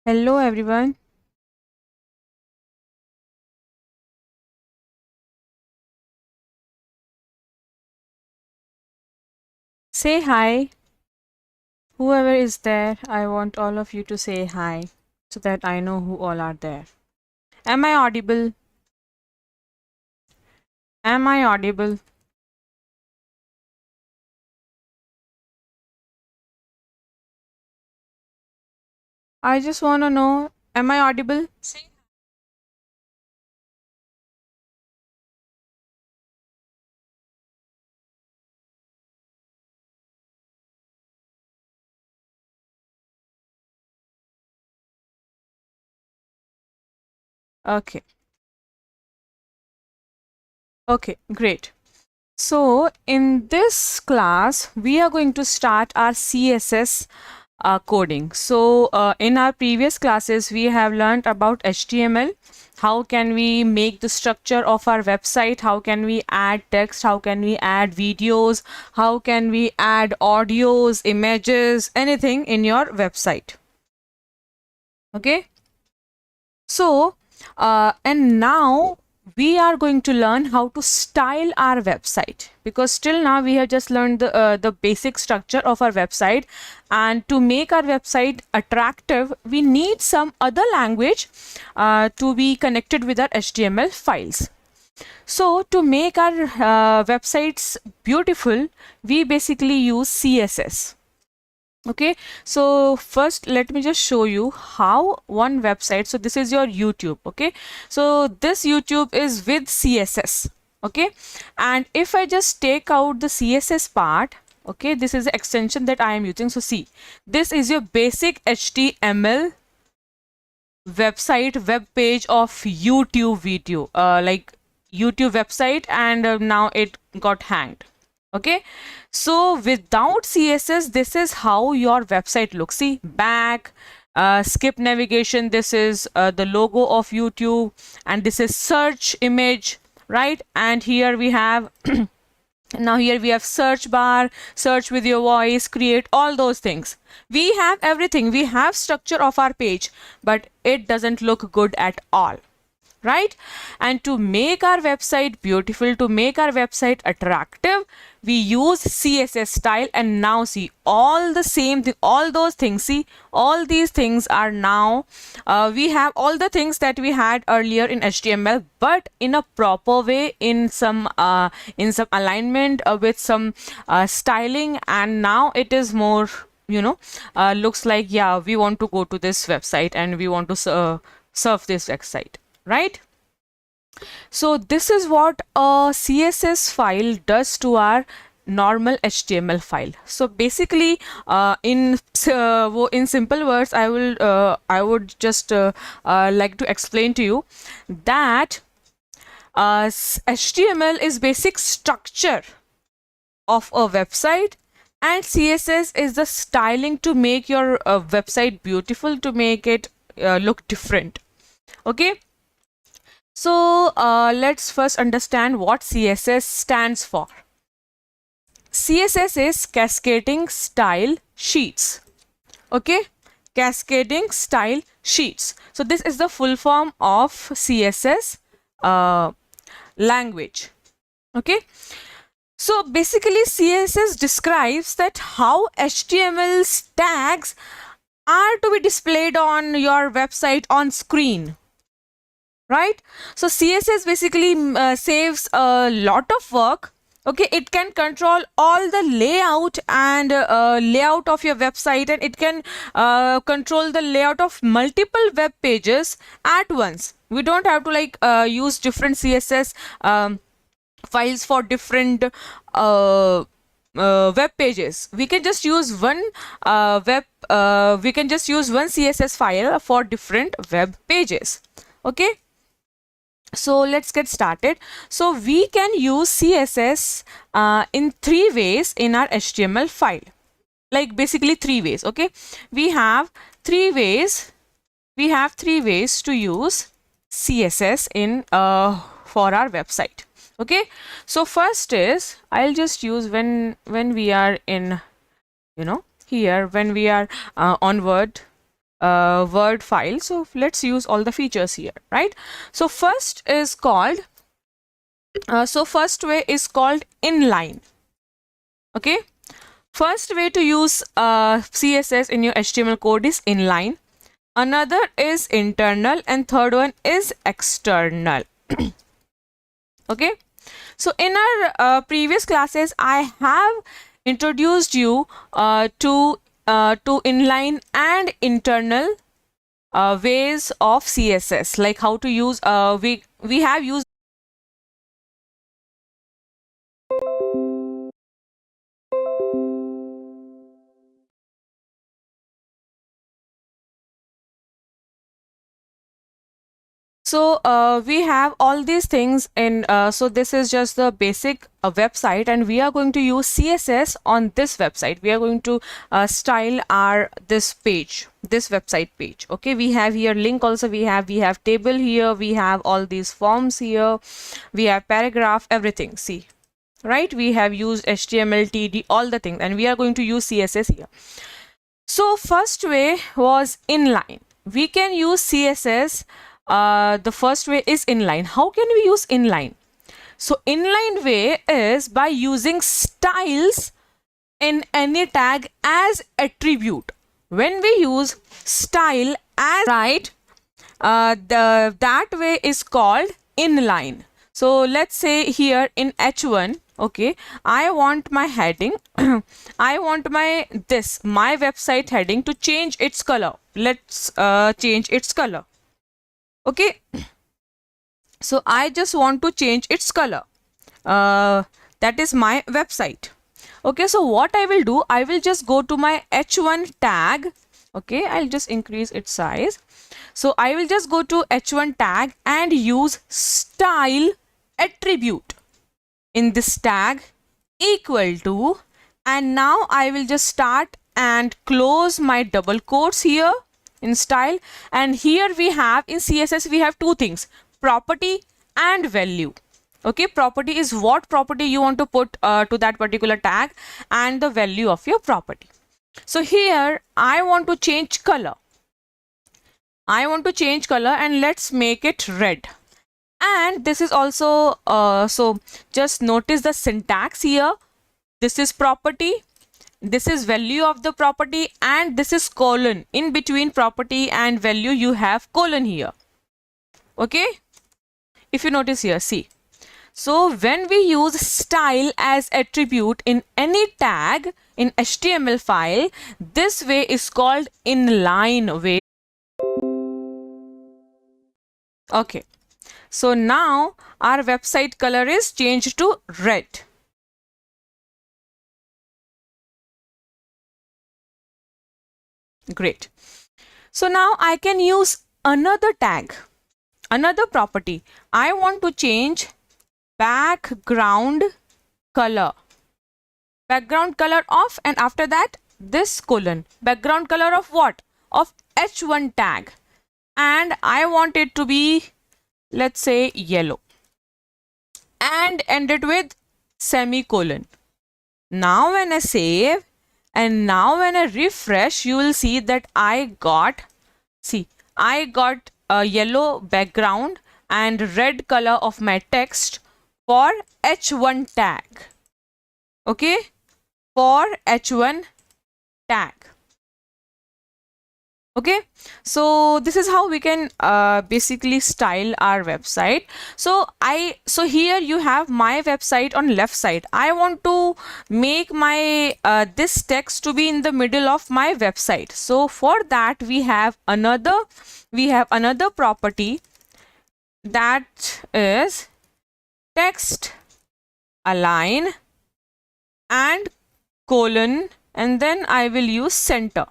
Hello everyone. Say hi. Whoever is there, I want all of you to say hi so that I know who all are there. Am I audible? Am I audible? I just want to know, am I audible? Okay. Okay, great. So, in this class, we are going to start our CSS coding. So, in our previous classes, we have learned about HTML. How can we make the structure of our website? How can we add text? How can we add videos? How can we add audios, images, anything in your website? Okay. So, and now we are going to learn how to style our website, because till now we have just learned the basic structure of our website, and to make our website attractive we need some other language to be connected with our HTML files. So to make our websites beautiful, we basically use CSS. Okay, so first let me just show you how one website, so this is your YouTube. Okay, so this YouTube is with CSS. Okay, and if I just take out the CSS part, okay, this is the extension that I am using. So see, this is your basic HTML website, web page of YouTube video, like YouTube website, and now it got hanged. Okay, so without CSS, this is how your website looks. See, back, skip navigation, this is the logo of YouTube, and this is search image, right? And here we have now here we have search bar, search with your voice, create, all those things. We have everything. We have structure of our page, but it doesn't look good at all, right? And to make our website beautiful, to make our website attractive, we use CSS style. And now see, all the same thing, all those things, see, all these things are now we have all the things that we had earlier in HTML, but in a proper way, in some alignment, with some styling, and now it is more, looks like, yeah, we want to go to this website and we want to serve this website, right? So this is what a CSS file does to our normal HTML file. So basically, in simple words, I would just like to explain to you that HTML is basic structure of a website, and CSS is the styling to make your website beautiful, to make it look different. Okay. So let's first understand what CSS stands for. CSS is Cascading Style Sheets. Okay, Cascading Style Sheets. So this is the full form of CSS language. Okay, so basically CSS describes that how HTML tags are to be displayed on your website on screen, right? So CSS basically saves a lot of work. Okay, it can control all the layout and layout of your website, and it can control the layout of multiple web pages at once. We don't have to like use different CSS files for different web pages. We can just use one we can just use one CSS file for different web pages. Okay, so let's get started. So we can use CSS in three ways in our HTML file, like basically three ways. Okay, we have three ways to use CSS in for our website. Okay, so first is, I'll just use when we are in, here when we are on Word. Word file. So let's use all the features here, right? So first is called, first way is called inline. Okay. First way to use CSS in your HTML code is inline. Another is internal, and third one is external. Okay. So in our previous classes, I have introduced you to inline and internal ways of CSS, like how to use. We have used. So we have all these things in, so this is just the basic website, and we are going to use CSS on this website. We are going to style our this page, this website page. Okay, we have here link also, we have table here, we have all these forms here, we have paragraph, everything. See, right? We have used HTML, TD, all the things, and we are going to use CSS here. So first way was inline. We can use CSS. The first way is inline. How can we use inline? So inline way is by using styles in any tag as attribute. When we use style as, right, that way is called inline. So let's say here in H1, okay, I want my heading, I want my website heading to change its color. Let's change its color. Okay, so I just want to change its color. That is my website. Okay, so what I will do, I will just go to my H1 tag. Okay, I'll just increase its size. So I will just go to H1 tag and use style attribute in this tag equal to, and now I will just start and close my double quotes here in style. And here we have in CSS, we have two things, property and value. Okay, property is what property you want to put to that particular tag, and the value of your property. So here I want to change color. I want to change color, and let's make it red. And this is also, so just notice the syntax here. This is property, this is value of the property, and this is colon. In between property and value you have colon here. Okay, if you notice here, see. So when we use style as attribute in any tag in HTML file, this way is called inline way. Okay, so now our website color is changed to red. Great. So now I can use another tag, another property. I want to change background color. Background color of, and after that this colon. Background color of what? Of H1 tag. And I want it to be, let's say, yellow. And end it with semicolon. Now when I save, and now when I refresh, you will see that I got a yellow background and red color of my text for H1 tag. Okay, for H1 tag. Okay, so this is how we can basically style our website. So here you have my website on left side. I want to make my this text to be in the middle of my website. So for that we have another property, that is text align and colon, and then I will use center.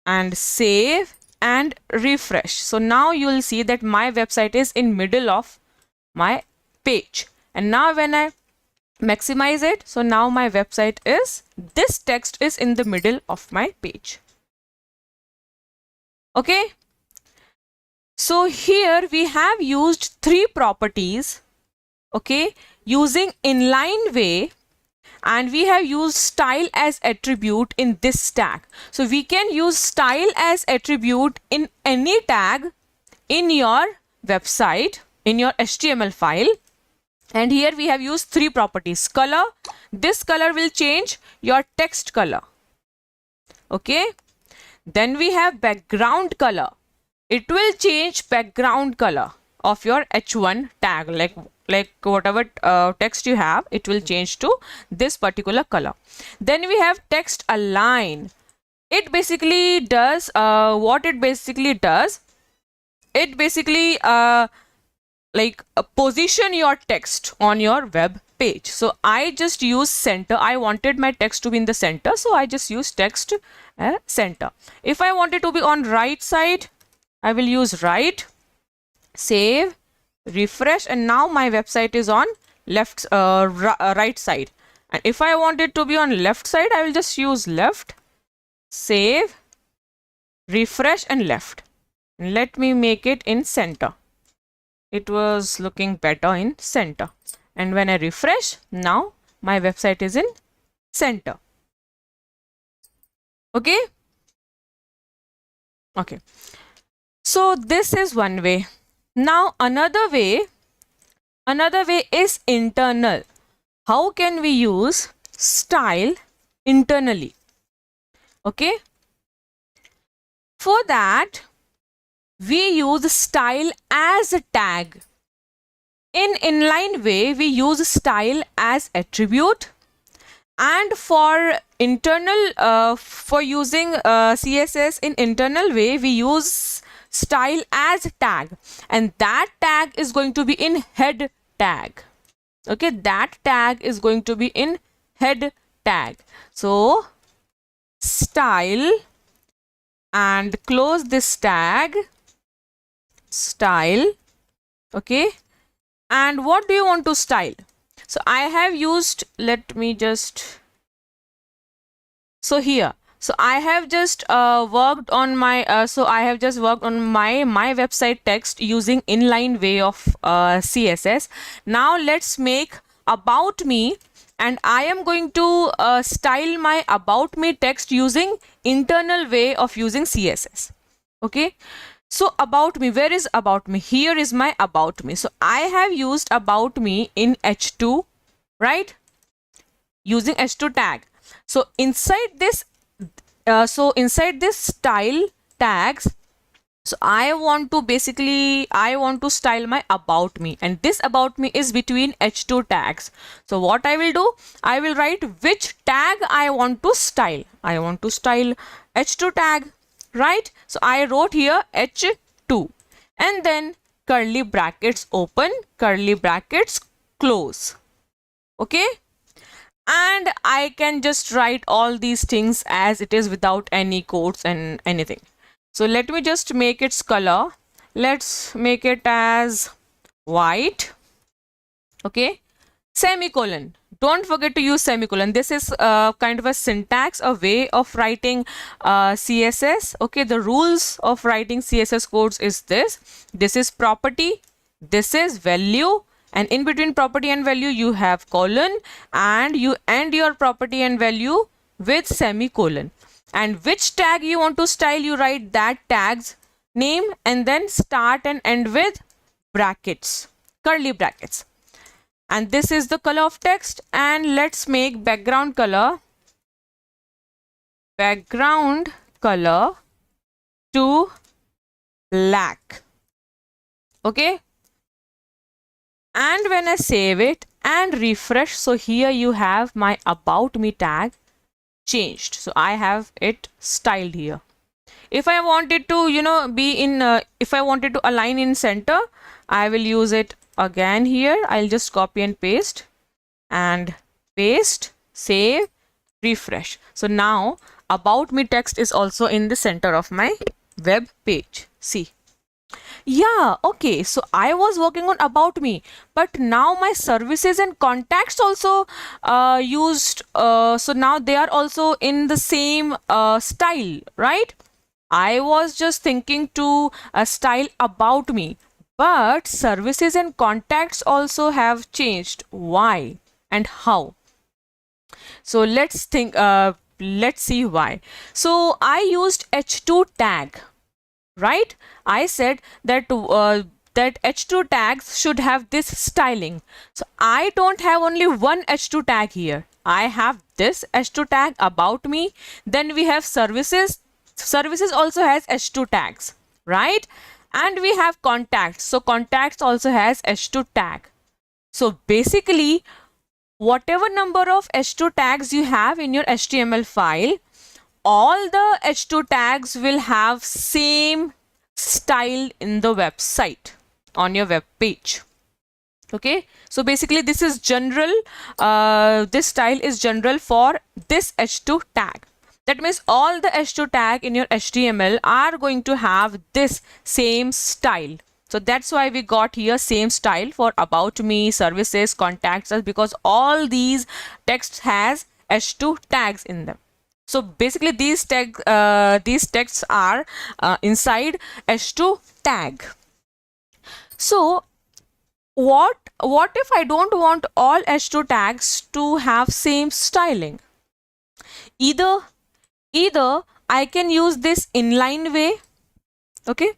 And save and refresh. So now you will see that my website is in middle of my page. And now when I maximize it, so now my website is, this text is in the middle of my page. Okay, so here we have used three properties, okay, using inline way, and we have used style as attribute in this tag. So we can use style as attribute in any tag in your website, in your HTML file. And here we have used three properties. Color, this color will change your text color. Okay. Then we have background color. It will change background color of your H1 tag, like whatever text you have, it will change to this particular color. Then we have text align. It basically does what it basically does. It basically position your text on your web page. So I just use center. I wanted my text to be in the center, so I just use text center. If I want it to be on right side, I will use right, save, refresh, and now my website is on right side. And if I want it to be on left side, I will just use left, save, refresh, and left. And let me make it in center. It was looking better in center. And when I refresh, now my website is in center. Okay. Okay. So this is one way. Now another way is internal. How can we use style internally? Okay. For that, we use style as a tag. In inline way, we use style as attribute. And for internal, for using CSS in internal way, we use style as tag, and that tag is going to be in head tag. Okay, that tag is going to be in head tag. So style, and close this tag, style. Okay, and what do you want to style? So I have used, let me just, so here, so I have just worked on my my website text using inline way of CSS. Now let's make about me, and I am going to style my about me text using internal way of using CSS. Okay, so about me, where is about me? Here is my about me. So I have used about me in H2, right, using H2 tag. So inside this style tags, so I want to style my about me, and this about me is between H2 tags. So what I will do, I will write which tag I want to style. I want to style H2 tag, right? So I wrote here H2, and then curly brackets open, curly brackets close. Okay, and I can just write all these things as it is without any quotes and anything. So let me just make its color. Let's make it as white. Okay, semicolon. Don't forget to use semicolon. This is kind of a syntax, a way of writing CSS. Okay, the rules of writing CSS codes is this. This is property, this is value, and in between property and value you have colon, and you end your property and value with semicolon. And which tag you want to style, you write that tag's name and then start and end with brackets, curly brackets. And this is the color of text. And let's make background color to black. Okay, and when I save it and refresh, so here you have my about me tag changed. So I have it styled here. If I wanted to be in if I wanted to align in center, I will use it again here. I'll just copy and paste, save, refresh. So now about me text is also in the center of my web page. See, yeah, okay, so I was working on about me, but now my services and contacts also used, so now they are also in the same style, right? I was just thinking to style about me, but services and contacts also have changed. Why and how? So let's see why. So I used h2 tag, right? I said that that h2 tags should have this styling. So I don't have only one h2 tag here. I have this h2 tag about me. Then we have services. Services also has h2 tags, right? And we have contacts. So contacts also has h2 tag. So basically, whatever number of h2 tags you have in your HTML file, all the h2 tags will have same style in the website on your web page. Okay, so basically this is general, this style is general for this h2 tag. That means all the h2 tag in your HTML are going to have this same style. So that's why we got here same style for about me, services, contacts, because all these texts has h2 tags in them. So basically these texts are inside h2 tag. So what if I don't want all h2 tags to have same styling? Either I can use this inline way. Okay,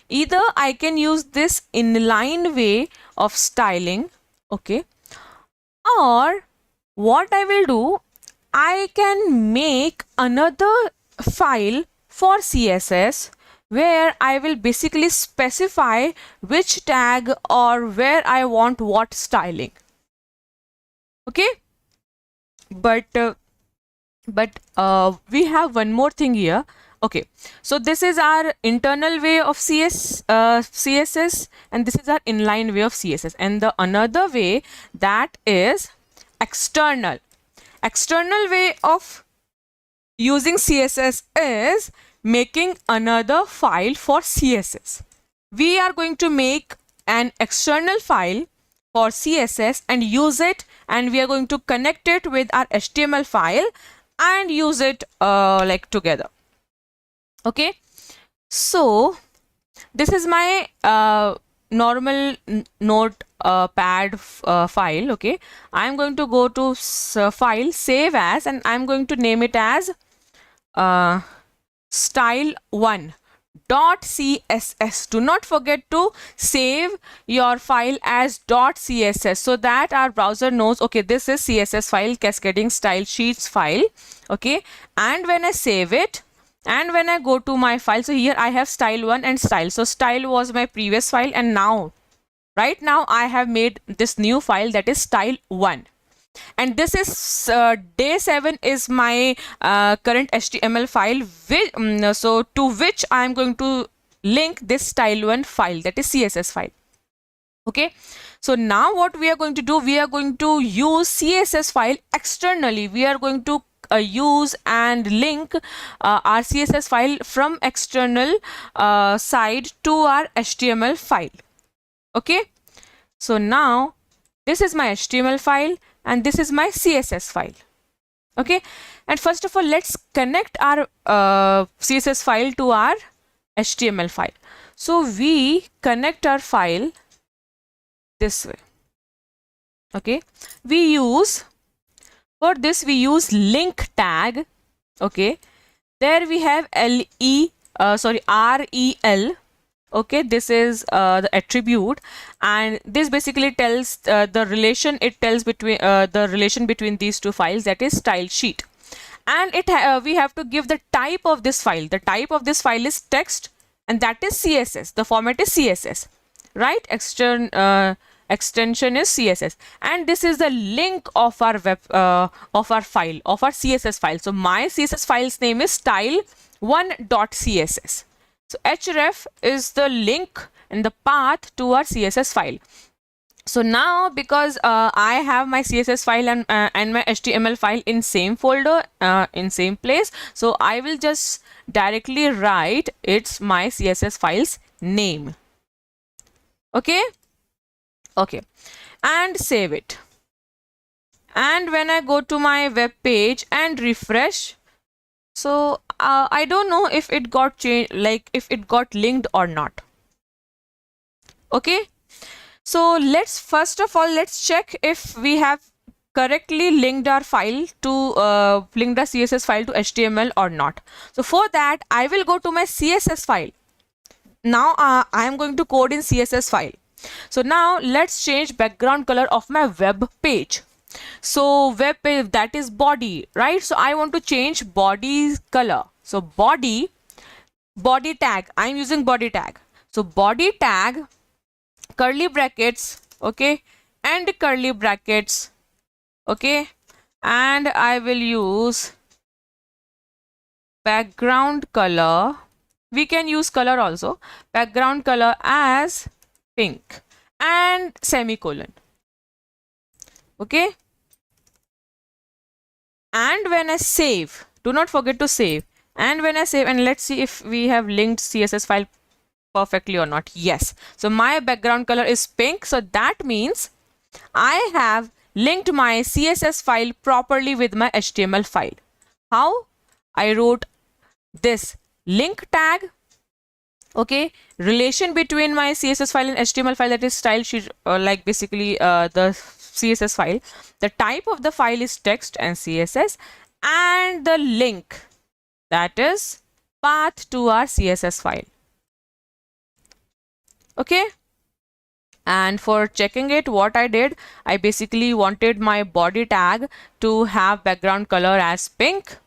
either I can use this inline way of styling. Okay, or what I will do, I can make another file for CSS where I will basically specify which tag or where I want what styling. Okay, but we have one more thing here. Okay, so this is our internal way of CSS, and this is our inline way of CSS, and the another way, that is external. External way of using CSS is making another file for CSS. We are going to make an external file for CSS and use it, and we are going to connect it with our HTML file and use it like together. Okay, so this is my normal notepad file. Okay, I'm going to go to file, save as, and I'm going to name it as style1.css. Do not forget to save your file as .css so that our browser knows, okay, this is CSS file, Cascading Style Sheets file. Okay, and when I save it, and when I go to my file, so here I have style1 and style. So style was my previous file, and now right now I have made this new file, that is style1. And this is day 7 is my current HTML file, so to which I am going to link this style1 file, that is CSS file. Okay, so now what we are going to do, we are going to use CSS file externally. We are going to use and link our CSS file from external side to our HTML file. Okay, so now this is my HTML file and this is my CSS file. Okay, and first of all, let's connect our CSS file to our HTML file. So we connect our file this way. Okay, for this we use link tag. Okay, there we have rel. Okay, this is the attribute, and this basically tells the relation. It tells between the relation between these two files, that is style sheet. And we have to give the type of this file. The type of this file is text, and that is CSS. The format is CSS, right? Extension is CSS, and this is the link of our file, of our CSS file. So my CSS file's name is style1.css. So href is the link and the path to our CSS file. So now, because I have my CSS file and my HTML file in same folder, in same place, so I will just directly write it's my CSS file's name. Okay, and save it. And when I go to my web page and refresh, so I don't know if it got changed, like if it got linked or not. Okay, so let's first of all, let's check if we have correctly linked our file to linked our CSS file to HTML or not. So for that, I will go to my CSS file. Now I am going to code in CSS file. So now let's change background color of my web page. So web page, that is body, right? So I want to change body color. So body tag, I'm using body tag. So body tag, curly brackets, okay, and curly brackets, okay, and I will use background color. We can use color also. Background color as pink and semicolon. Okay. And when I save, do not forget to save. And when I save, and let's see if we have linked CSS file perfectly or not. Yes. So my background color is pink. So that means I have linked my CSS file properly with my HTML file. How? I wrote this link tag, okay, relation between my CSS file and HTML file, that is style sheet, like basically the CSS file. The type of the file is text and CSS, and the link, that is path to our CSS file. Okay. And for checking it, what I did, I basically wanted my body tag to have background color as pink.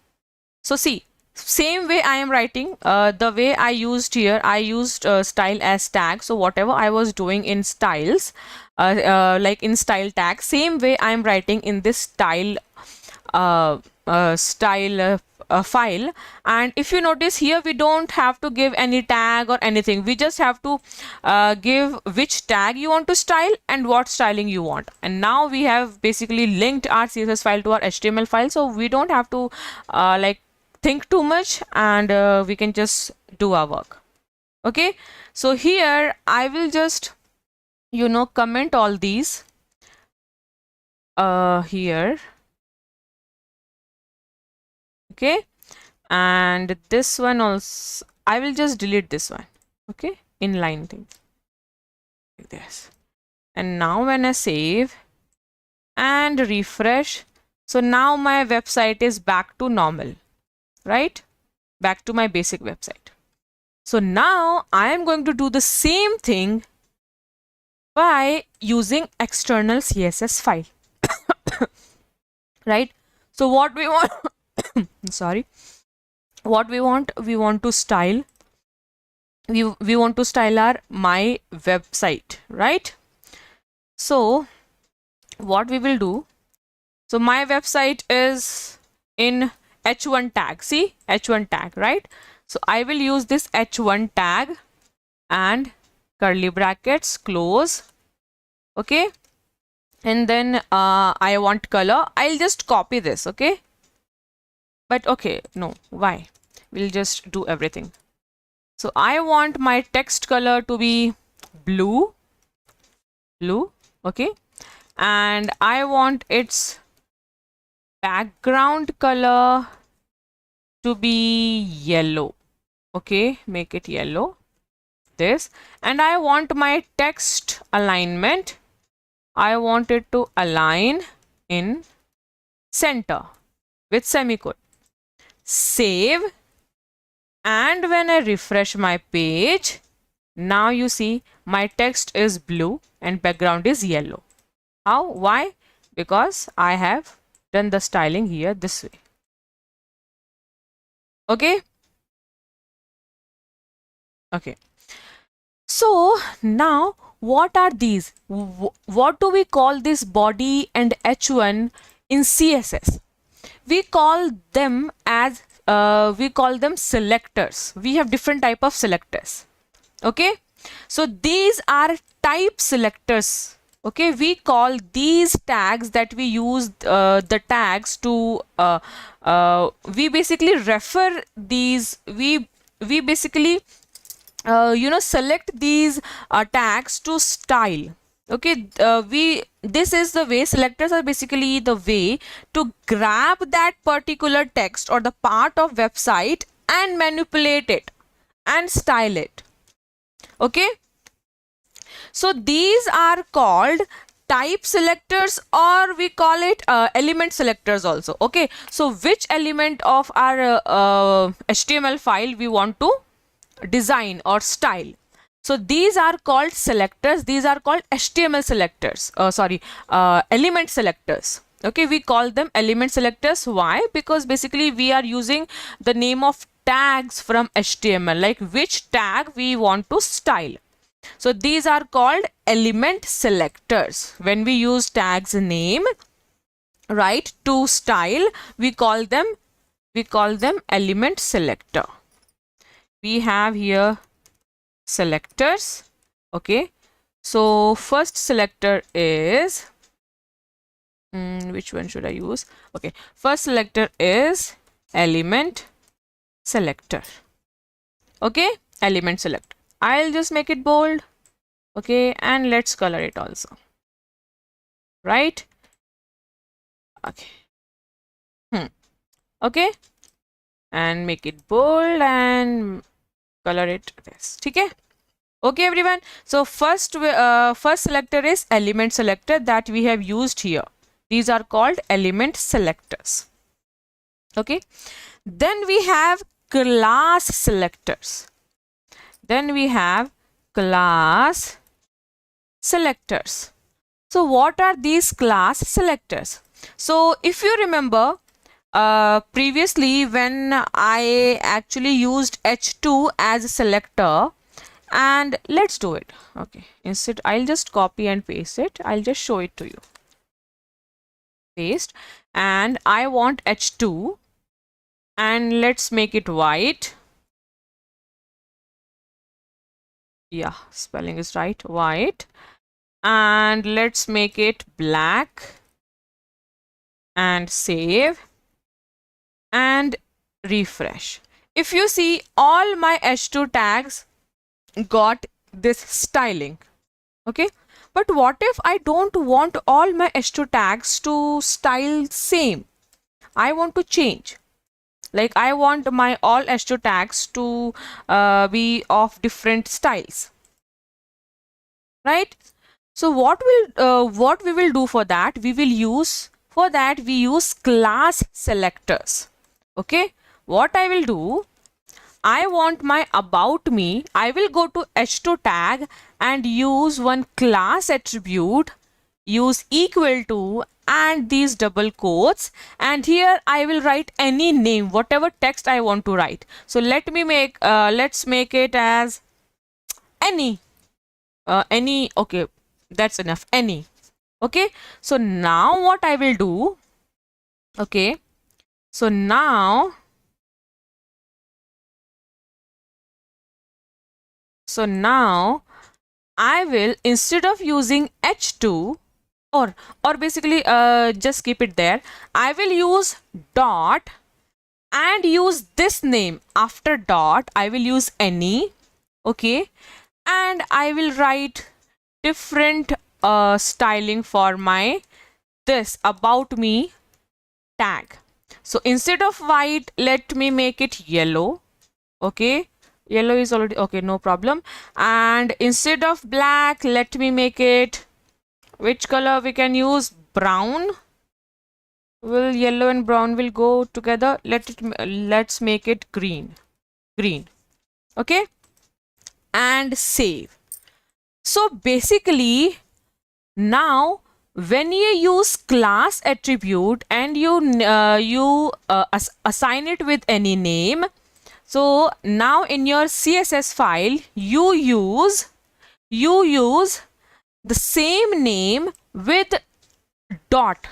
So see, same way I am writing, the way I used here, I used style as tag. So whatever I was doing in styles, like in style tag, same way I am writing in this style file. And if you notice here, we don't have to give any tag or anything. We just have to give which tag you want to style and what styling you want. And now we have basically linked our CSS file to our HTML file, so we don't have to like think too much, and we can just do our work. Okay, so here I will just, you know, comment all these here. Okay, and this one also I will just delete this one. Okay, inline thing like this. And now when I save and refresh, so now my website is back to normal, right? Back to my basic website. So now I am going to do the same thing by using external CSS file. Right? So what we want sorry, what we want to style, we want to style our my website, right? So what we will do, so my website is in h1 tag. See, h1 tag, right? So I will use this h1 tag and curly brackets, close. Okay, and then I want color. I'll just copy this. Okay, but okay, no, why? We'll just do everything. So I want my text color to be blue, okay, and I want its background color to be yellow. Okay, make it yellow, this. And I want my text alignment, I want it to align in center with semicolon. Save, and when I refresh my page, now you see my text is blue and background is yellow. How? Why? Because I have done the styling here this way. Okay. Okay. So now what are these? What do we call this body and h1 in CSS? We call them as selectors. We have different type of selectors. Okay, so these are type selectors. Okay, we call these tags that we use the tags to we basically refer these, we basically you know, select these tags to style. Okay, this is the way selectors are basically the way to grab that particular text or the part of website and manipulate it and style it. Okay, so these are called type selectors, or we call it element selectors also. Okay, so which element of our HTML file we want to design or style. So these are called selectors. These are called HTML selectors. Element selectors. Okay, we call them element selectors. Why? Because basically we are using the name of tags from HTML, like which tag we want to style. So these are called element selectors. When we use tags name, right, to style, we call them element selector. We have here selectors. Okay, so first selector is which one should I use? Okay, first selector is element selector. Okay, element selector. I'll just make it bold. Okay, and let's color it also. Right? Okay. Okay, and make it bold and color it this. Okay. Okay, everyone. So first selector is element selector that we have used here. These are called element selectors. Okay. Then we have class selectors. Then we have class selectors. So what are these class selectors? So if you remember, previously when I actually used h2 as a selector, and let's do it. Okay, instead I'll just copy and paste it. I'll just show it to you. Paste, and I want h2, and let's make it white. Yeah, spelling is right, white. And let's make it black, and save and refresh. If you see, all my h2 tags got this styling. Okay, but what if I don't want all my h2 tags to style same? I want to change. Like I want my all h2 tags to be of different styles, right? So what we will do for that? We use class selectors. Okay, what I will do? I want my about me. I will go to h2 tag and use one class attribute, use equal to, and these double quotes, and here I will write any name, whatever text I want to write. So let's make it as any. Okay, that's enough. Any. Okay, so now what I will do? Okay, so now I will, instead of using h2, or basically just keep it there, I will use dot and use this name. After dot I will use any. Okay, and I will write different styling for my this about me tag. So instead of white, let me make it yellow. Okay, yellow is already okay, no problem. And instead of black, let me make it, which color we can use? Brown. Will yellow and brown will go together? Let's make it green. Okay, and save. So basically now when you use class attribute and you assign it with any name, so now in your CSS file you use the same name with dot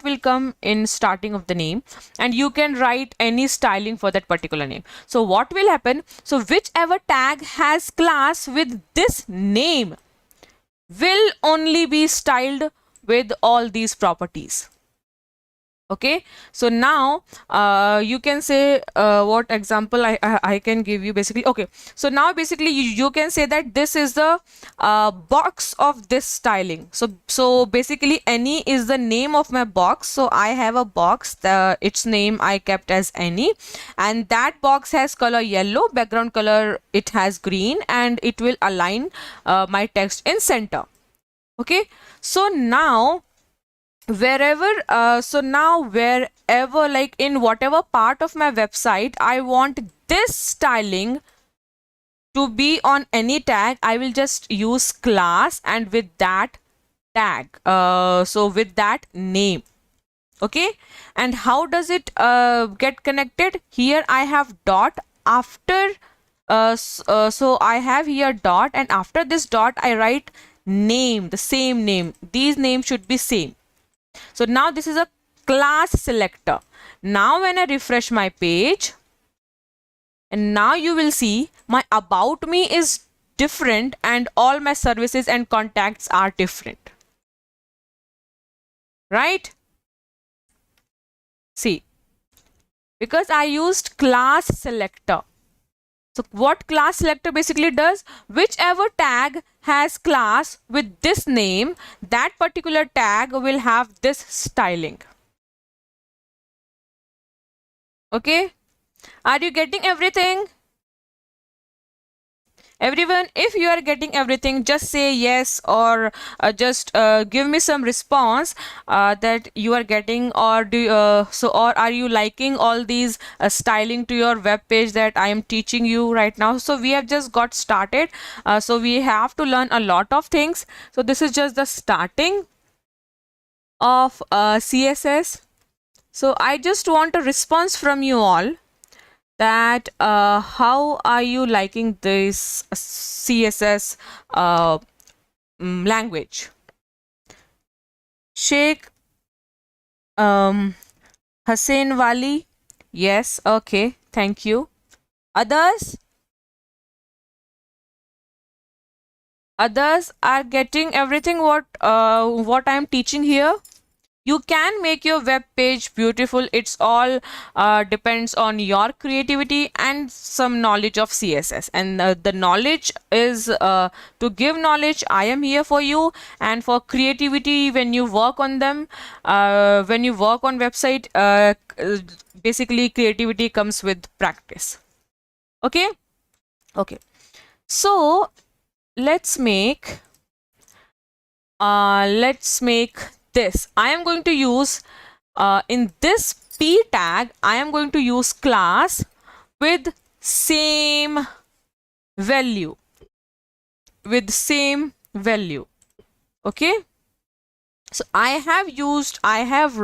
will come in starting of the name, and you can write any styling for that particular name. So what will happen? So whichever tag has class with this name will only be styled with all these properties. Okay, so now you can say what example I can give you basically. Okay, so now basically you can say that this is the box of this styling. So basically any is the name of my box. So I have a box, its name I kept as any, and that box has color yellow, background color it has green, and it will align my text in center. Okay, so now wherever, like in whatever part of my website I want this styling to be on any tag, I will just use class and with that tag, so with that name. Okay, and how does it get connected? Here I have dot after, so I have here dot, and after this dot I write name, the same name. These names should be same. So now this is a class selector. Now when I refresh my page, and now you will see my about me is different and all my services and contacts are different. Right? See, because I used class selector. So what class selector basically does, whichever tag has class with this name, that particular tag will have this styling. Okay, are you getting everything? Everyone, if you are getting everything, just say yes, or just give me some response that you are getting, or or are you liking all these styling to your web page that I am teaching you right now. So we have just got started, so we have to learn a lot of things. So this is just the starting of CSS. So I just want a response from you all, that how are you liking this CSS language? Sheikh Hussain Wali, yes, okay, thank you. Others are getting everything what I am teaching here. You can make your web page beautiful. It's all depends on your creativity and some knowledge of CSS. And the knowledge is to give knowledge. I am here for you. And for creativity, when you work on them, when you work on website, basically creativity comes with practice. Okay. Okay. So let's make this. I am going to use in this p tag, I am going to use class with same value, okay. So I have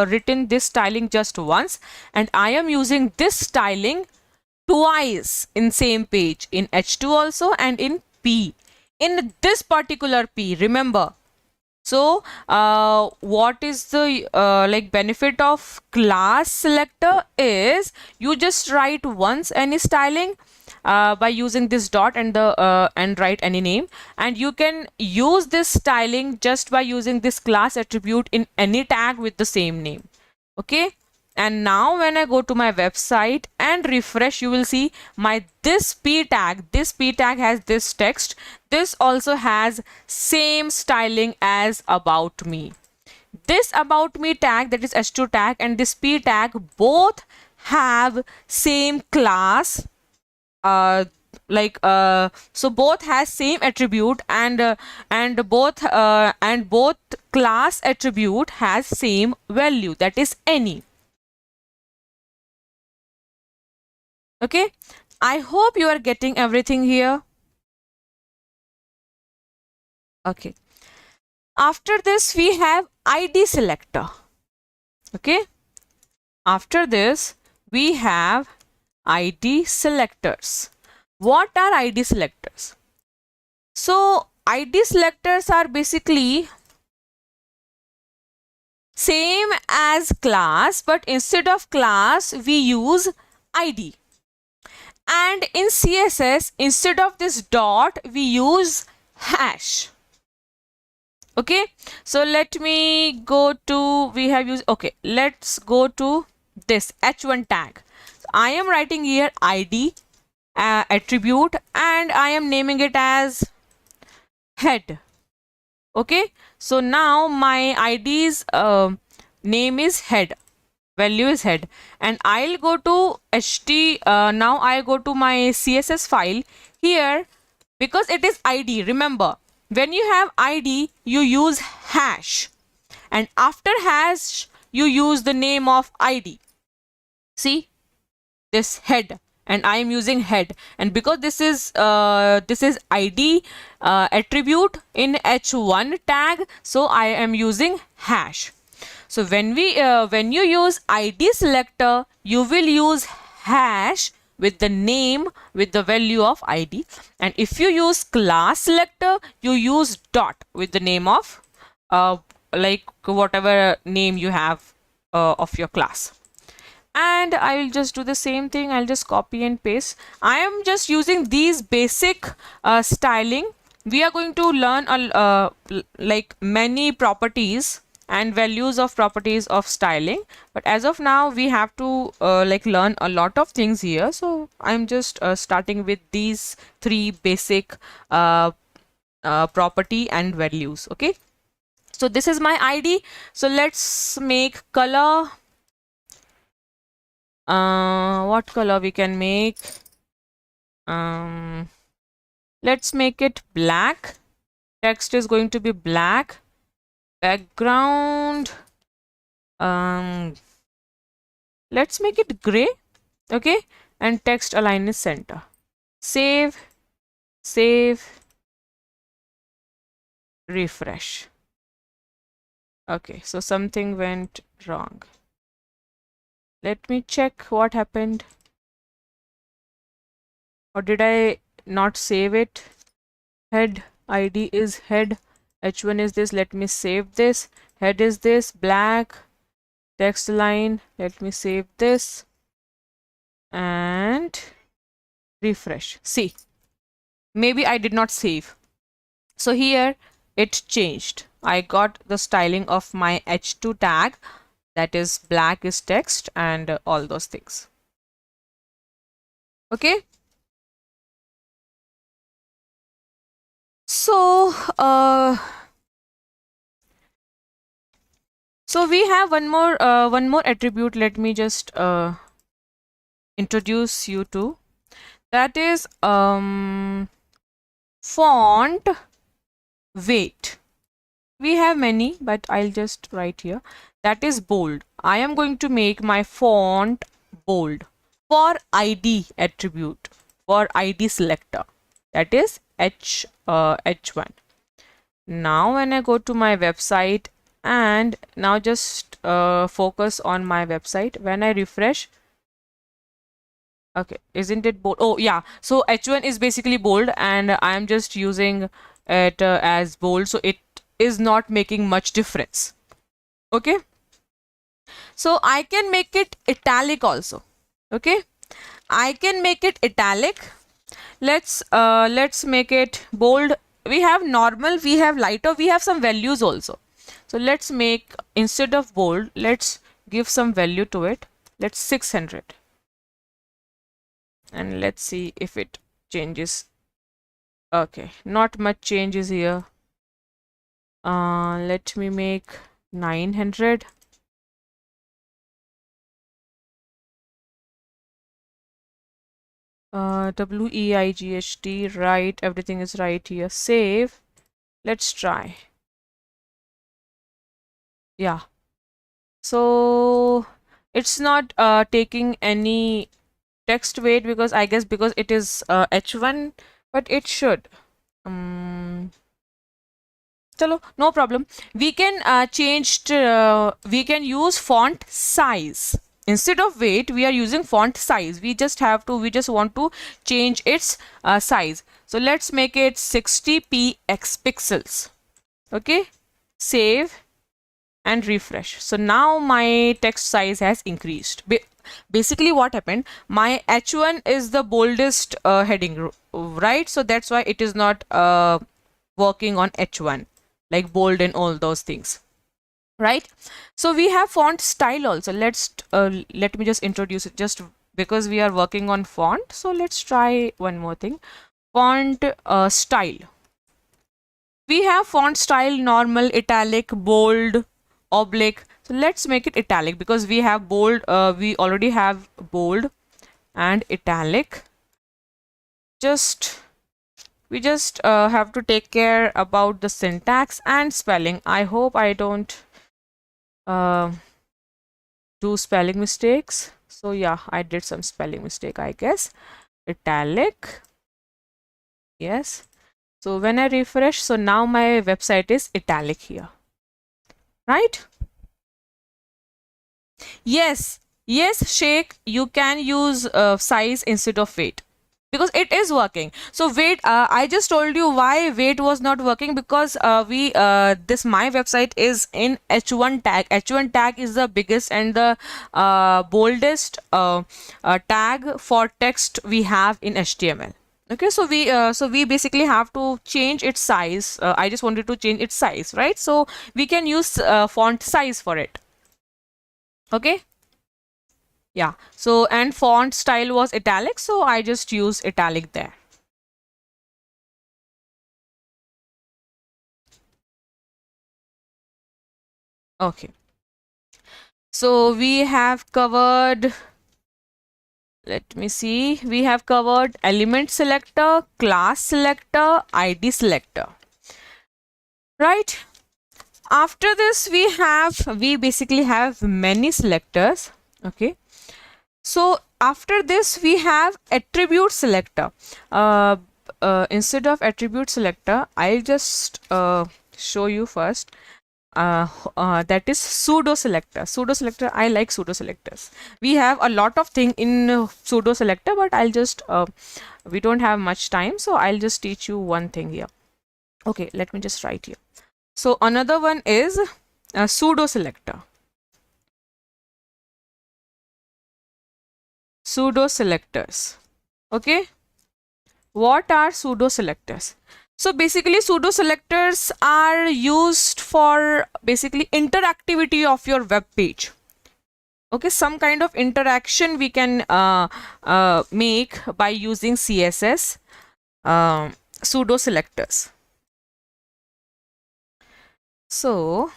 written this styling just once, and I am using this styling twice in same page, in H2 also and in P. In this particular P, remember. So what is the like benefit of class selector is, you just write once any styling by using this dot and the and write any name, and you can use this styling just by using this class attribute in any tag with the same name. Okay. And now when I go to my website and refresh, you will see my this p tag has this text. This also has same styling as about me. This about me tag, that is h2 tag, and this p tag both have same class, so both has same attribute, and both class attribute has same value, that is any. Okay, I hope you are getting everything here. Okay, after this we have ID selector. Okay, after this we have ID selectors. What are ID selectors? So ID selectors are basically same as class, but instead of class we use ID. And in CSS, instead of this dot, we use hash. Okay, so let me go to, we have used, okay, let's go to this h1 tag. So I am writing here ID attribute, and I am naming it as head. Okay, so now my ID's name is head, value is head, and I'll go to now I'll go to my CSS file here, because it is ID, remember. when you have ID, you use hash, and after hash, you use the name of ID. See this head, and I am using head, and because this is ID attribute in h1 tag, so I am using hash. So when you use ID selector, you will use hash with the name with the value of ID, and if you use class selector, you use dot with the name of like whatever name you have of your class. And I will just do the same thing. I'll just copy and paste. I am just using these basic styling. We are going to learn like many properties and values of properties of styling, but as of now we have to like learn a lot of things here. So I'm just starting with these three basic property and values. Okay, so this is my ID. So let's make color. What color we can make? Let's make it black. Text is going to be black. Background, let's make it gray. Okay, and text align is center. Save, refresh. Okay, so something went wrong. Let me check what happened. Or did I not save it? Head ID is head. H1 is this. Let me save this. Head is this. Black. Text line. Let me save this. And refresh. See. Maybe I did not save. So here it changed. I got the styling of my H2 tag. That is black is text and all those things. Okay. So so we have one more attribute. Let me just introduce you to. That is font weight. We have many, but I'll just write here. That is bold. I am going to make my font bold for ID attribute, for ID selector. That is H1. Now when I go to my website, and now just focus on my website. When I refresh, okay, isn't it bold? Oh yeah, so H1 is basically bold, and I am just using it as bold, so it is not making much difference. Okay, so I can make it italic also. Okay, I can make it italic. Let's make it bold. We have normal, we have lighter, we have some values also. So let's make, instead of bold, let's give some value to it. Let's 600, and let's see if it changes. Okay, not much changes here. Let me make 900. WEIGHT, right, everything is right here. Save. Let's try. Yeah, so it's not taking any text weight, because I guess because it is H1, but it should. Chalo, no problem. We can change to, we can use font size. Instead of weight, we are using font size. We just want to change its size. So let's make it 60 px pixels. Okay, save and refresh. So now my text size has increased. Basically what happened, my H1 is the boldest heading, right? So that's why it is not working on H1, like bold and all those things, right? So we have font style also. Let me just introduce it, just because we are working on font. So let's try one more thing. Font style. We have font style normal, italic, bold, oblique. So let's make it italic, because we have bold, we already have bold and italic. Just we just have to take care about the syntax and spelling. I hope I don't uh, do spelling mistakes. So yeah, I did some spelling mistake, I guess. Italic, yes. So when I refresh, so now my website is italic here, right? Yes, yes, Sheikh, you can use size instead of weight because it is working. So weight, I just told you why weight was not working, because this my website is in H1 tag. H1 tag is the biggest and the boldest tag for text we have in HTML. Okay, so we basically have to change its size. I just wanted to change its size, right? So we can use font size for it. Okay, yeah. So and font style was italic, so I just used italic there. Okay, so we have covered, let me see, we have covered element selector, class selector, ID selector, right? After this we basically have many selectors. Okay, so after this we have attribute selector. Instead of attribute selector, I'll just show you first. That is pseudo selector. Pseudo selector, I like pseudo selectors. We have a lot of thing in pseudo selector, but I'll just we don't have much time, so I'll just teach you one thing here. Okay, let me just write here. So another one is pseudo selector. Pseudo selectors. Okay, what are pseudo selectors? So basically pseudo selectors are used for basically interactivity of your web page. Okay, some kind of interaction we can make by using CSS pseudo selectors. So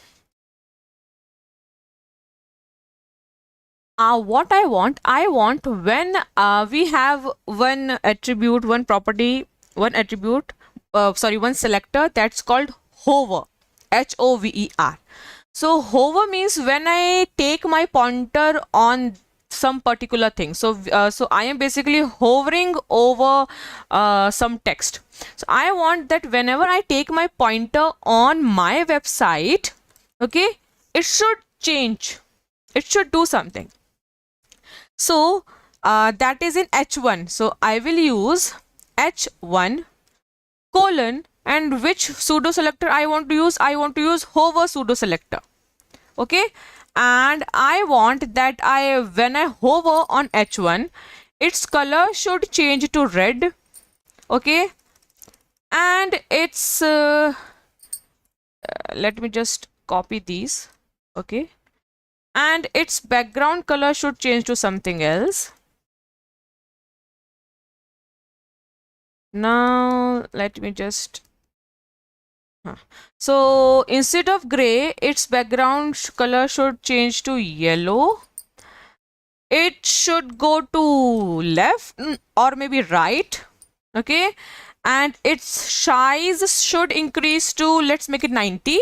what I want when we have one attribute, one property, one attribute, one selector that's called hover, HOVER. So hover means when I take my pointer on some particular thing. So so I am basically hovering over some text. So I want that whenever I take my pointer on my website, okay, it should change. It should do something. So that is in H1. So I will use H1 colon, and which pseudo selector I want to use? I want to use hover pseudo selector. Okay, and I want that when I hover on H1, its color should change to red. Okay, and it's let me just copy these. Okay, and its background color should change to something else. Now let me just so instead of gray, its background color should change to yellow. It should go to left or maybe right. Okay, and its size should increase to, let's make it 90,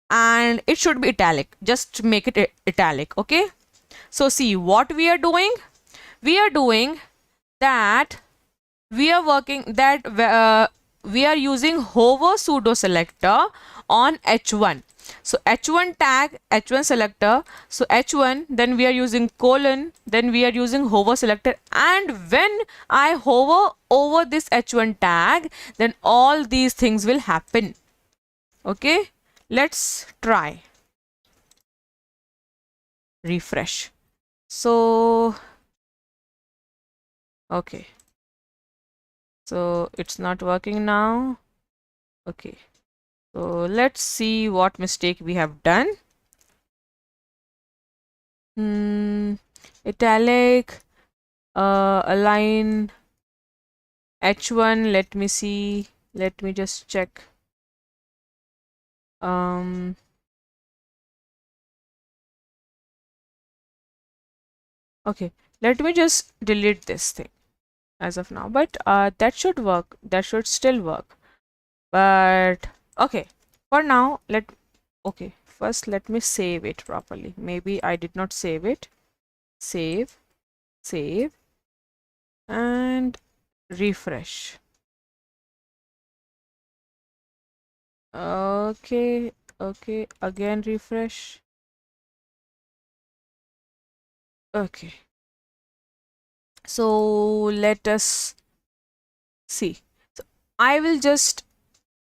and it should be italic. Just make it italic. Okay, so see what we are doing. We are doing that we are working that we are using hover pseudo selector on H1. So H1 tag, H1 selector. So H1, then we are using colon, then we are using hover selector. And when I hover over this H1 tag, then all these things will happen. Okay, let's try. Refresh. So, okay. So it's not working now. Okay. So let's see what mistake we have done. Italic, align H1. Let me see. Let me just check. Okay. Let me just delete this thing. as of now, but that should work, that should still work. But okay, for now okay, first let me save it properly. Maybe I did not save it. Save, and refresh. Okay, again refresh. Okay, so let us see. So I will just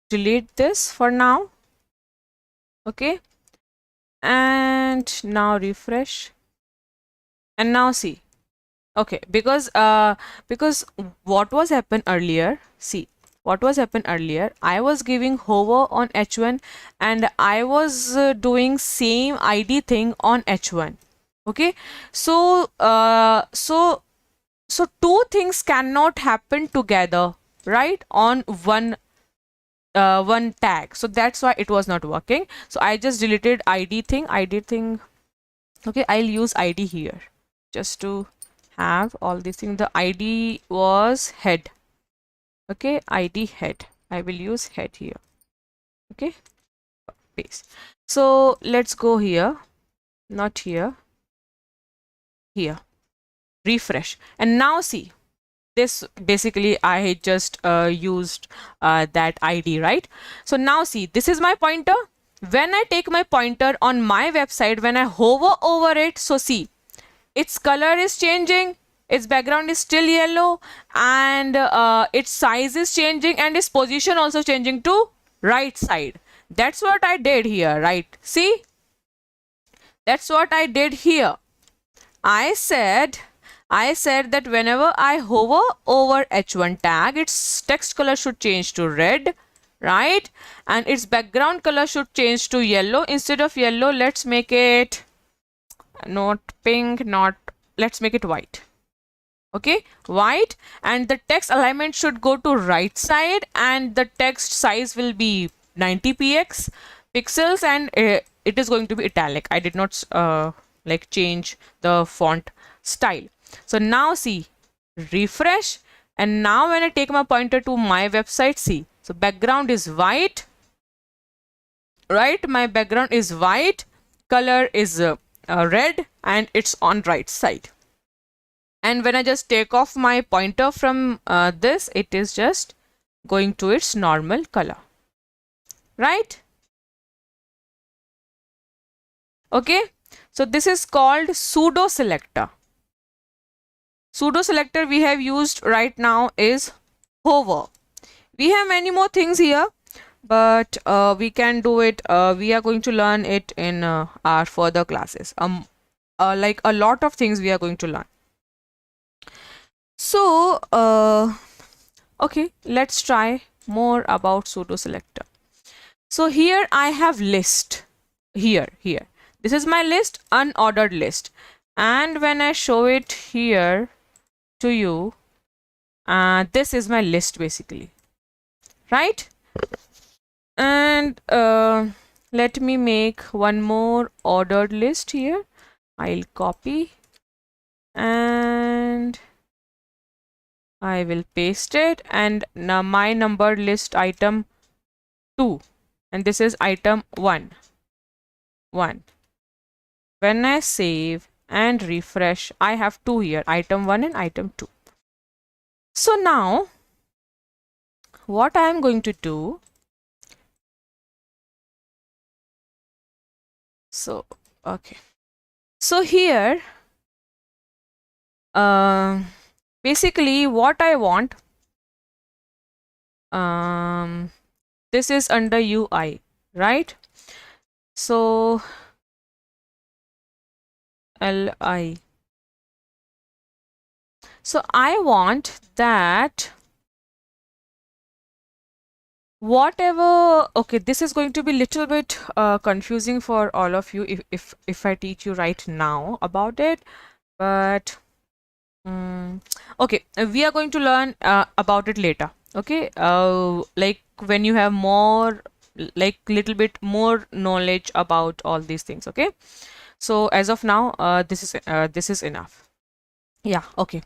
delete this for now. Okay, and now refresh, and now see. Okay, because what was happened earlier, see what was happened earlier, I was giving hover on h1 and I was doing same id thing on h1. Okay, so so two things cannot happen together, right, on one tag. So that's why it was not working. So I just deleted id thing. Okay, I'll use id here just to have all these things. The id was head. Okay, id head, I will use head here. Okay, paste. So let's go here, not here, here, refresh, and now see this. Basically I just used that id, right? So now see, this is my pointer. When I take my pointer on my website, when I hover over it, so see, its color is changing, its background is still yellow, and its size is changing, and its position also changing to right side. That's what I did here, right? See, that's what I did here. I said that whenever I hover over h1 tag, its text color should change to red, right? And its background color should change to yellow. Instead of yellow, let's make it not pink, not, let's make it white. Okay, white, and the text alignment should go to right side, and the text size will be 90 pixels, and it is going to be italic. I did not like change the font style. So now see, refresh, and now when I take my pointer to my website, see, so background is white, right? My background is white, color is red, and it's on right side. And when I just take off my pointer from this, it is just going to its normal color, right? Okay, so this is called pseudo selector. Pseudo selector we have used right now is hover. We have many more things here, but we can do it. We are going to learn it in our further classes. Like a lot of things we are going to learn. So okay, let's try more about pseudo selector. So here I have list. Here this is my list, unordered list, and when I show it here to you, this is my list basically, right? And let me make one more ordered list here. I'll copy and I will paste it, and now my numbered list item 2, and this is item 1. When I save and refresh, I have 2 here, item 1 and item 2. So now what I am going to do, so okay, so here basically what I want, this is under UI, right? So li, so I want that whatever, okay, this is going to be little bit confusing for all of you if I teach you right now about it, but okay, we are going to learn about it later. Okay, like when you have more, like little bit more knowledge about all these things. Okay, so as of now this is enough. Yeah, okay.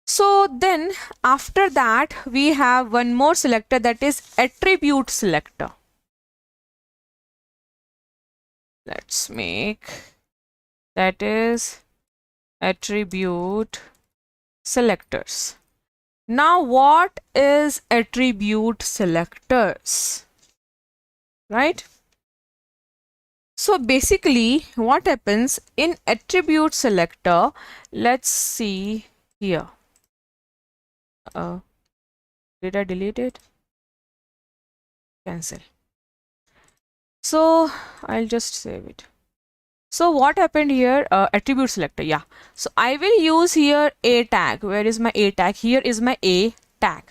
So then after that, we have one more selector, that is attribute selector. Let's make that is attribute selectors. Now what is attribute selectors, right? So basically what happens in attribute selector, let's see here. Did I delete it? Cancel. So I'll just save it. So what happened here? Attribute selector. Yeah. So I will use here a tag. Where is my a tag? Here is my a tag.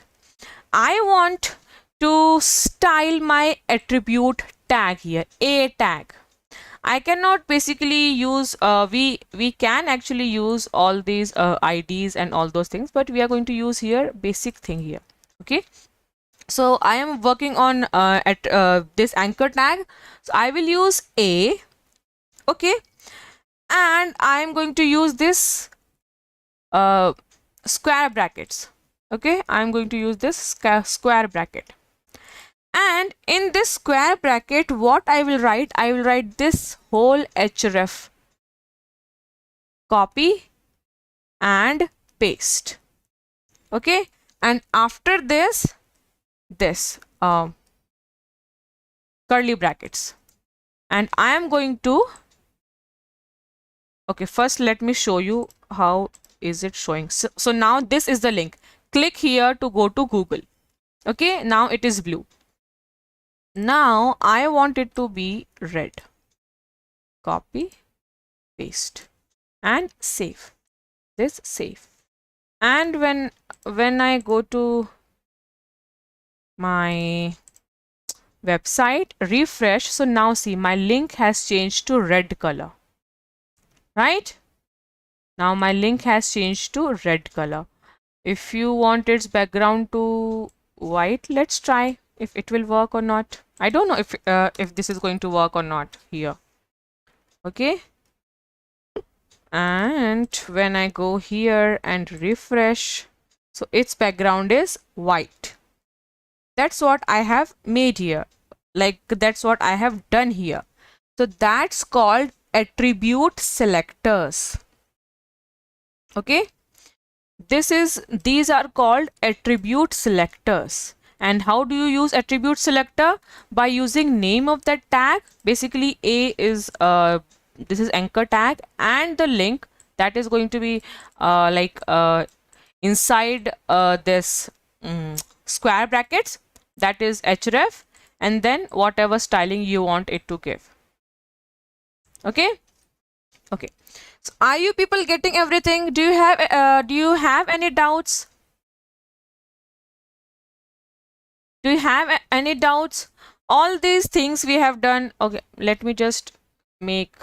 I want to style my attribute tag here, a tag. I cannot basically use we can actually use all these IDs and all those things, but we are going to use here basic thing here. Okay. So I am working on this anchor tag. So I will use a. Okay. And I am going to use this square brackets. Okay. I am going to use this square bracket. And in this square bracket, what I will write? I will write this whole href. Copy and paste. Okay. And after this curly brackets. And I am going to, okay, first let me show you how is it showing. So now this is the link. Click here to go to Google. Okay, now it is blue. Now I want it to be red. Copy, paste, and save. This save. And when I go to my website, refresh, so now see my link has changed to red color. Right? Now my link has changed to red color. If you want its background to white, let's try if it will work or not. I don't know if this is going to work or not here. Okay. And when I go here and refresh, so its background is white. That's what I have made here. Like that's what I have done here. So that's called attribute selectors. Okay. These are called attribute selectors. And how do you use attribute selector? By using name of that tag. Basically a is this is anchor tag, and the link that is going to be inside this square brackets, that is href, and then whatever styling you want it to give. Okay. Okay. So are you people getting everything? Do you have any doubts? Do you have any doubts? All these things we have done. Okay, let me just make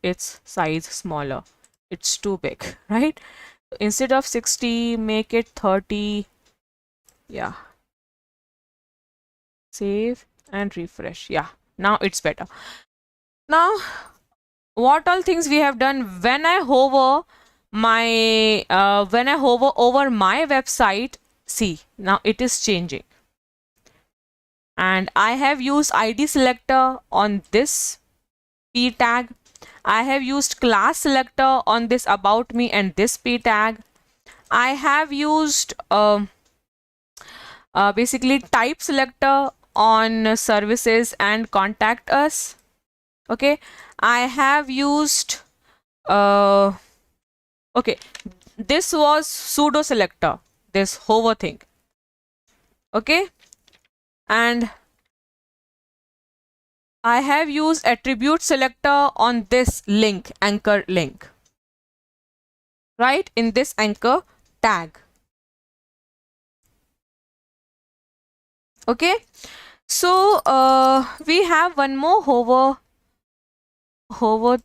its size smaller. It's too big, right? Instead of 60, make it 30. Yeah. Save and refresh. Yeah, now it's better. Now, what all things we have done? When I hover over my website, see, now it is changing. And I have used ID selector on this p tag. I have used class selector on this about me and this p tag. I have used basically type selector on services and contact us. Okay, I have used okay, this was pseudo selector, this hover thing. Okay, and I have used attribute selector on this link, anchor link, right, in this anchor tag. Okay, so we have one more hover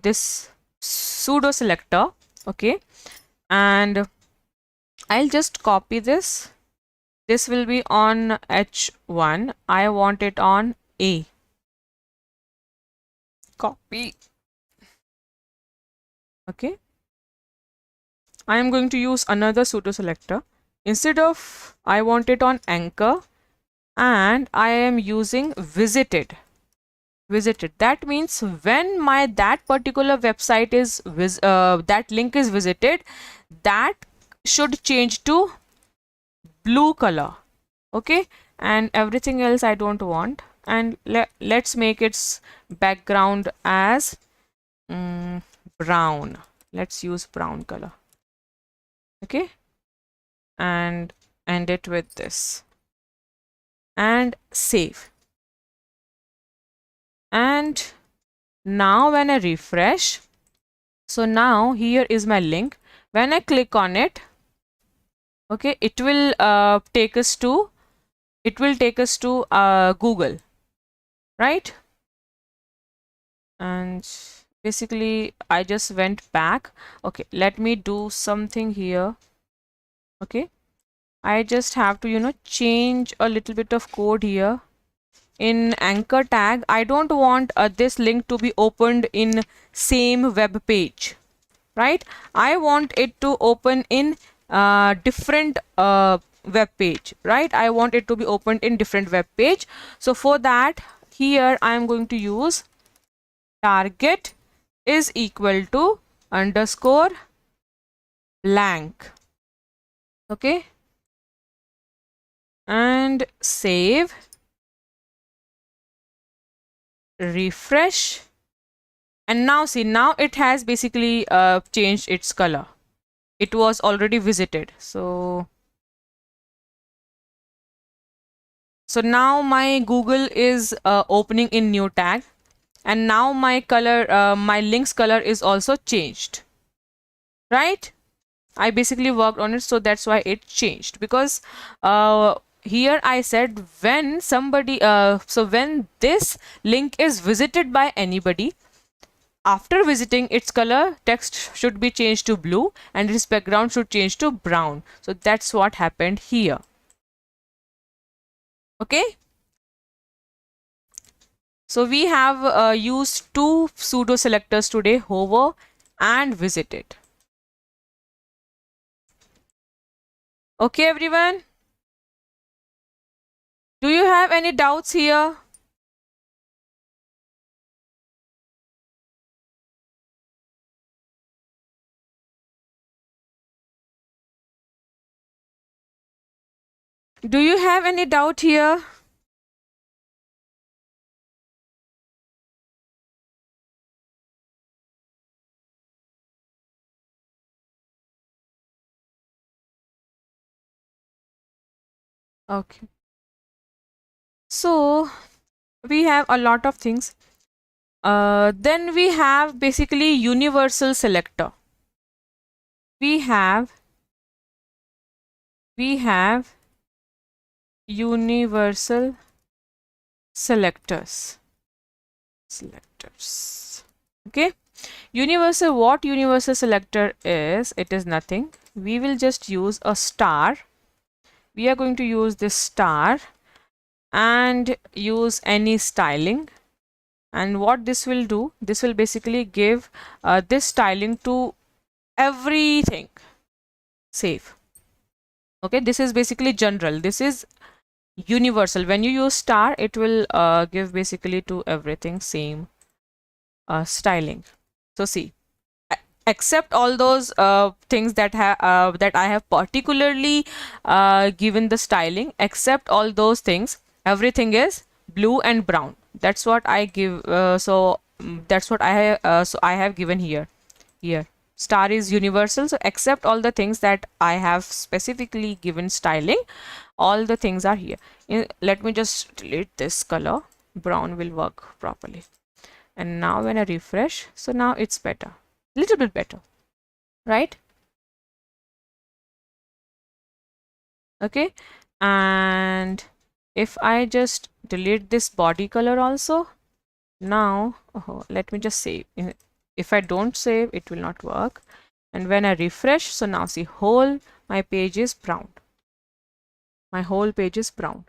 this pseudo selector. Okay, and I'll just copy this. This will be on H1. I want it on A. Copy. Okay. I am going to use another pseudo selector. Instead of I want it on anchor, and I am using visited. That means when my that particular website is that link is visited, that should change to blue color. Okay, and everything else I don't want, and let's make its background as brown. Let's use brown color. Okay, and end it with this and save. And now when I refresh, so now here is my link. When I click on it, okay, it will take us to Google, right? And basically I just went back. Okay, let me do something here. Okay, I just have to change a little bit of code here. In anchor tag, I don't want this link to be opened in same web page, right? I want it to open in different web page, right? I want it to be opened in different web page. So for that, here I am going to use target is equal to underscore blank. Okay, and save, refresh, and now see, now it has basically changed its color. It was already visited, so now my Google is opening in new tag, and now my color, my link's color is also changed, right? I basically worked on it, so that's why it changed, because here I said when somebody so when this link is visited by anybody, after visiting, its color text should be changed to blue and its background should change to brown. So that's what happened here. Okay, so we have used two pseudo selectors today, hover and visited. Okay, everyone, do you have any doubts here? Do you have any doubt here? Okay, so we have a lot of things. Then we have basically universal selector. We have universal selectors. Okay, universal, what universal selector is, it is nothing. We will just use a star. We are going to use this star and use any styling, and what this will do, this will basically give this styling to everything. Save. Okay, this is basically general, this is universal. When you use star, it will give basically to everything same styling. So see, except all those things that I have particularly given the styling, except all those things, everything is blue and brown. That's what I give. That's what I have. So I have given here. Star is universal. So except all the things that I have specifically given styling, all the things are here. Let me just delete this color. Brown will work properly. And now when I refresh, so now it's better, little bit better, right? Okay, and if I just delete this body color also, now let me just save. If I don't save, it will not work. And when I refresh, so now see, whole my page is brown. My whole page is brown,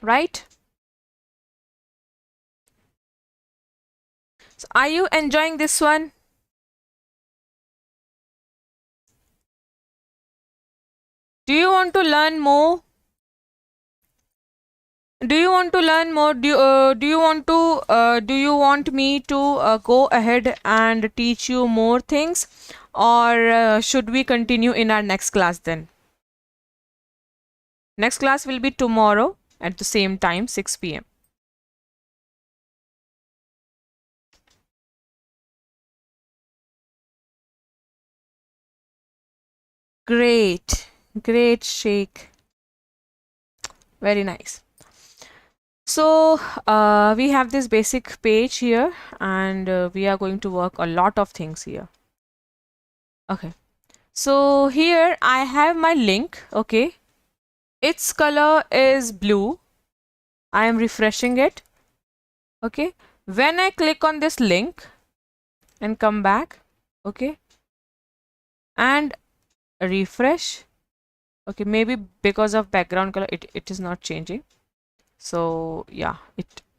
right? So are you enjoying this one? Do you want to learn more? Do you want to learn more? Do you want to do you want me to go ahead and teach you more things, or should we continue in our next class then? Next class will be tomorrow at the same time, 6 p.m. Great, great, Sheikh. Very nice. So we have this basic page here, and we are going to work a lot of things here. Okay. So here I have my link. Okay. Its color is blue. I am refreshing it. Okay. When I click on this link and come back, okay, and refresh, okay, maybe because of background color it is not changing. So yeah,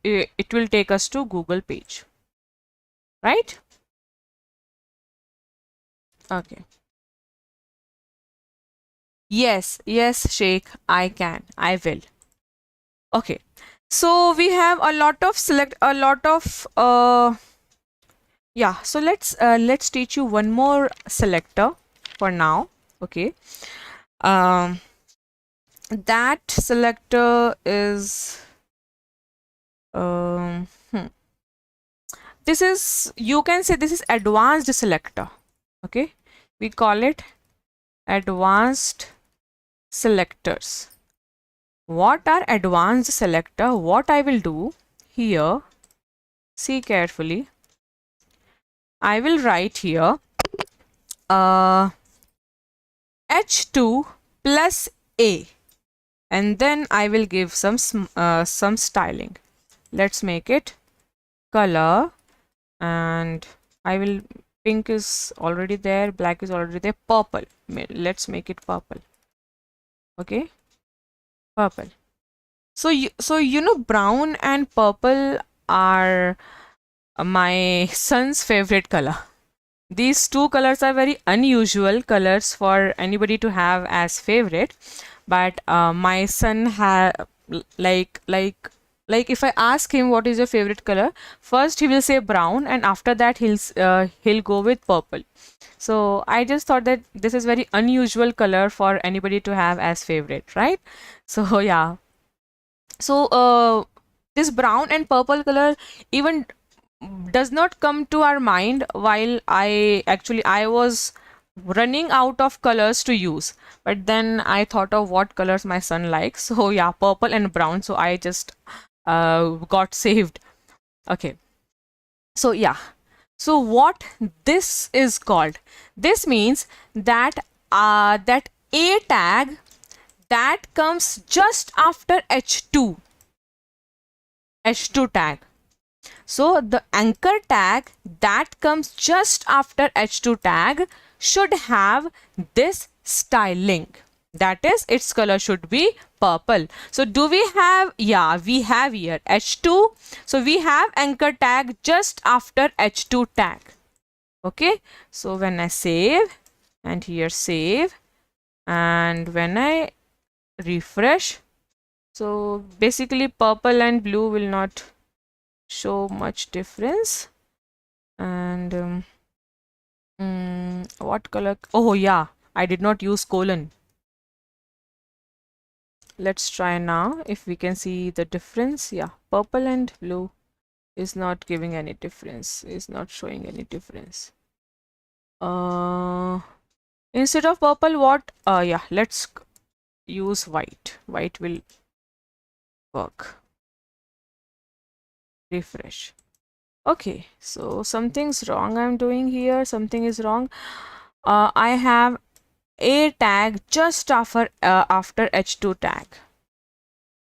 it will take us to Google page, right? Okay. Yes, Sheikh, I can, I will. Okay, so we have a lot of yeah, so let's teach you one more selector for now. Okay, that selector is this is, you can say this is advanced selector. Okay, we call it advanced selectors. What are advanced selector? What I will do here, see carefully, I will write here H2 plus A, and then I will give some styling. Let's make it color, and I will, pink is already there, black is already there, purple. Let's make it purple. Okay, purple. So you know, brown and purple are my son's favorite color. These two colors are very unusual colors for anybody to have as favorite, but my son like if I ask him what is your favorite color, first he will say brown, and after that he'll go with purple. So I just thought that this is very unusual color for anybody to have as favorite, right? So yeah, so this brown and purple color even does not come to our mind while I was running out of colors to use, but then I thought of what colors my son likes. So yeah, purple and brown, so I just got saved. Okay, so yeah, so what this is called, this means that that a tag that comes just after h2 tag. So the anchor tag that comes just after h2 tag should have this styling, that is, its color should be purple. So do we have, yeah, we have here h2, so we have anchor tag just after h2 tag. Okay, so when I save, and here save, and when I refresh, so basically purple and blue will not show much difference. And what color? Oh yeah, I did not use colon. Let's try now if we can see the difference. Yeah, purple and blue is not giving any difference, is not showing any difference. Instead of purple, what? Yeah, let's use white. White will work. Refresh. Okay, so something's wrong I'm doing here. Something is wrong. I have a tag just after h2 tag,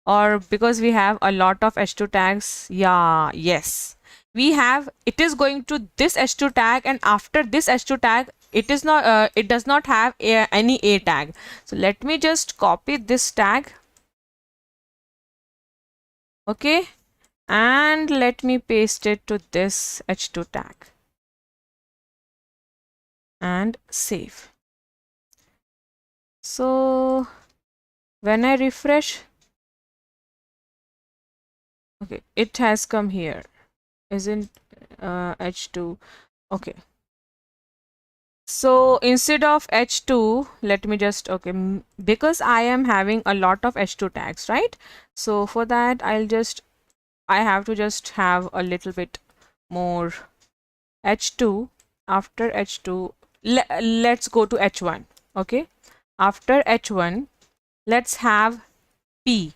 or because we have a lot of h2 tags. Yeah, yes, we have, it is going to this h2 tag, and after this h2 tag it is not it does not have any a tag. So let me just copy this tag. Okay, and let me paste it to this h2 tag and save. So when I refresh, okay, it has come here, isn't H2? Okay. So instead of H2, let me just, okay, because I am having a lot of H2 tags, right? So for that, I have to just have a little bit more H2. After H2, let's go to H1, okay? After H1, let's have P.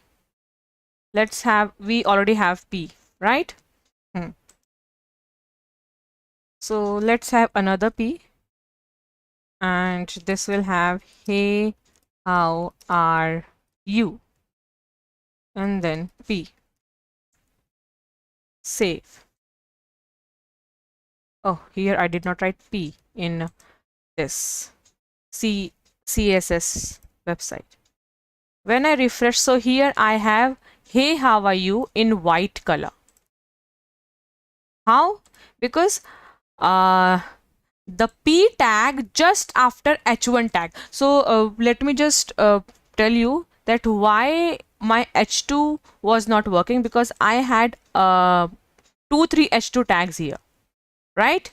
We already have P, right? So let's have another P. And this will have, hey, how are you? And then P. Save. Oh, here I did not write P in this CSS website. When I refresh, so here I have, hey, how are you in white color. How? Because the P tag just after H1 tag. So let me just tell you that why my H2 was not working, because I had 2-3 H2 tags here, right?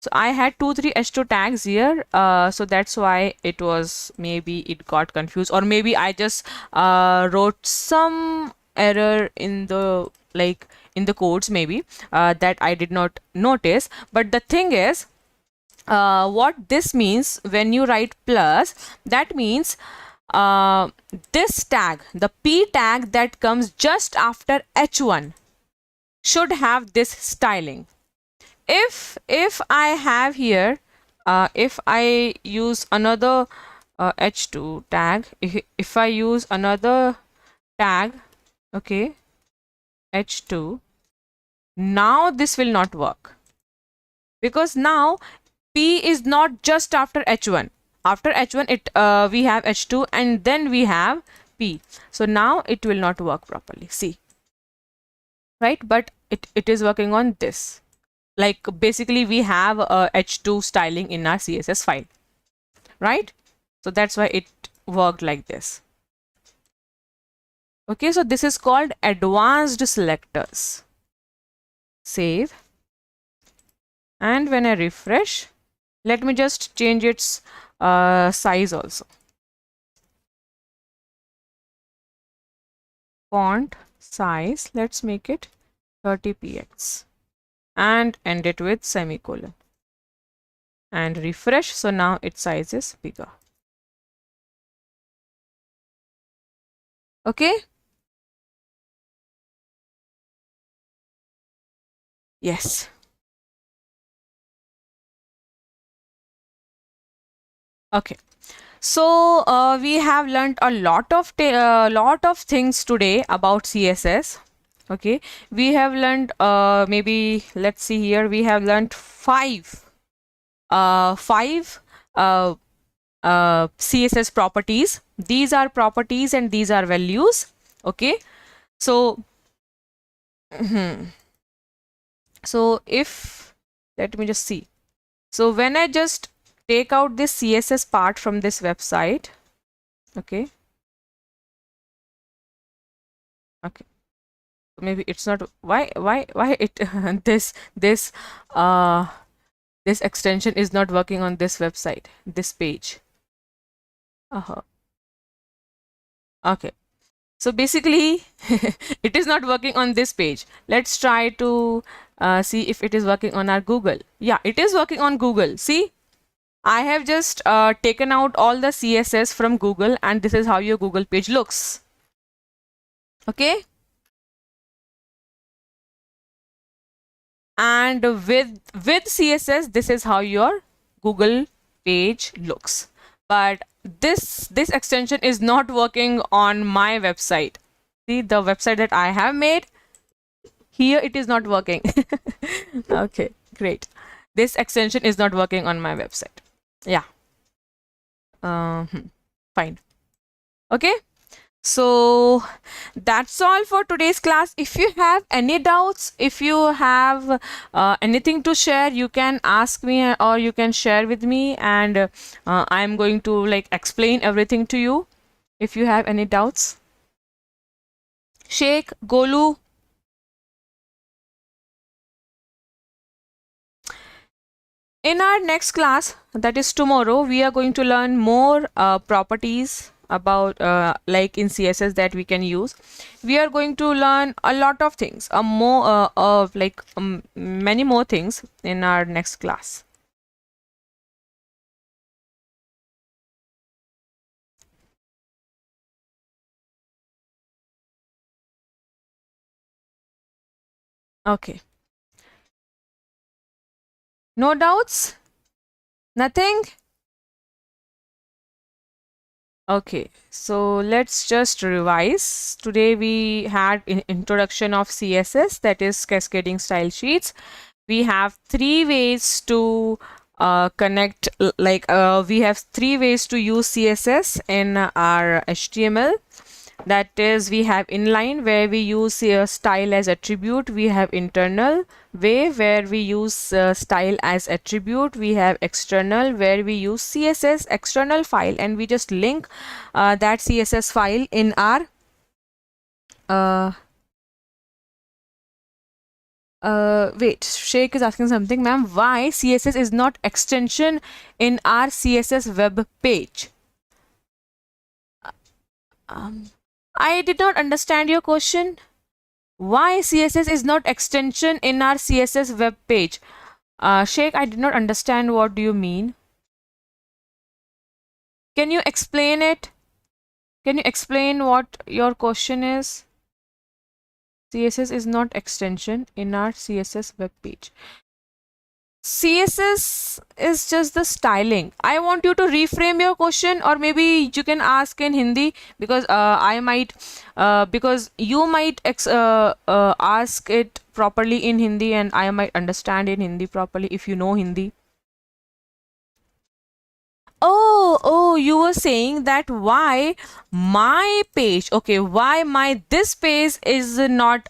So I had 2-3 H2 tags here, so that's why it was, maybe it got confused, or maybe I just wrote some error in the, like, in the codes, maybe that I did not notice. But the thing is, what this means, when you write plus, that means this tag, the P tag that comes just after H1, should have this styling. If I have here, if I use another H2 tag, if I use another tag, okay, H2, now this will not work, because now P is not just after H1. After H1, we have H2, and then we have P. So now it will not work properly. See, right? But it is working on this. Like, basically we have a H2 styling in our CSS file, right? So that's why it worked like this. Okay, so this is called advanced selectors. Save. And when I refresh, let me just change its size also. Font size, let's make it 30px and end it with semicolon and refresh. So now its size is bigger. Okay. Yes. Okay. So we have learned a lot of things today about CSS. Okay, we have learned maybe, let's see here, we have learned five CSS properties. These are properties and these are values. Okay, so so if, let me just see. So when I just take out this CSS part from this website, okay, maybe it's not, why it this this extension is not working on this website, this page. Okay, so basically it is not working on this page. Let's try to see if it is working on our Google. Yeah, it is working on Google. See, I have just taken out all the CSS from Google, and this is how your Google page looks. Okay, and with CSS, this is how your Google page looks. But this extension is not working on my website. See, the website that I have made, here it is not working. Okay, great. This extension is not working on my website. Yeah. Fine. Okay, So that's all for today's class. If you have any doubts, if you have anything to share, you can ask me or you can share with me, and I'm going to like explain everything to you if you have any doubts. Sheikh, Golu. In our next class, that is tomorrow, we are going to learn more properties about like in CSS that we can use. We are going to learn a lot of things, more of like many more things in our next class. Okay. No doubts? Nothing? Okay, so let's just revise. Today we had introduction of CSS, that is Cascading Style Sheets. We have three ways to connect, we have three ways to use CSS in our HTML. That is, we have inline where we use style as attribute. We have internal way where we use style as attribute. We have external where we use CSS external file, and we just link that CSS file in our wait, Sheikh is asking something, ma'am. Why CSS is not extension in our CSS web page? I did not understand your question. Why CSS is not extension in our CSS web page? Sheikh, I did not understand what do you mean. Can you explain it? Can you explain what your question is? CSS is not extension in our CSS web page. CSS is just the styling. I want you to reframe your question, or maybe you can ask in Hindi, because because you might ask it properly in Hindi and I might understand in Hindi properly if you know Hindi. Oh, you were saying that why my page, okay, why my this page is not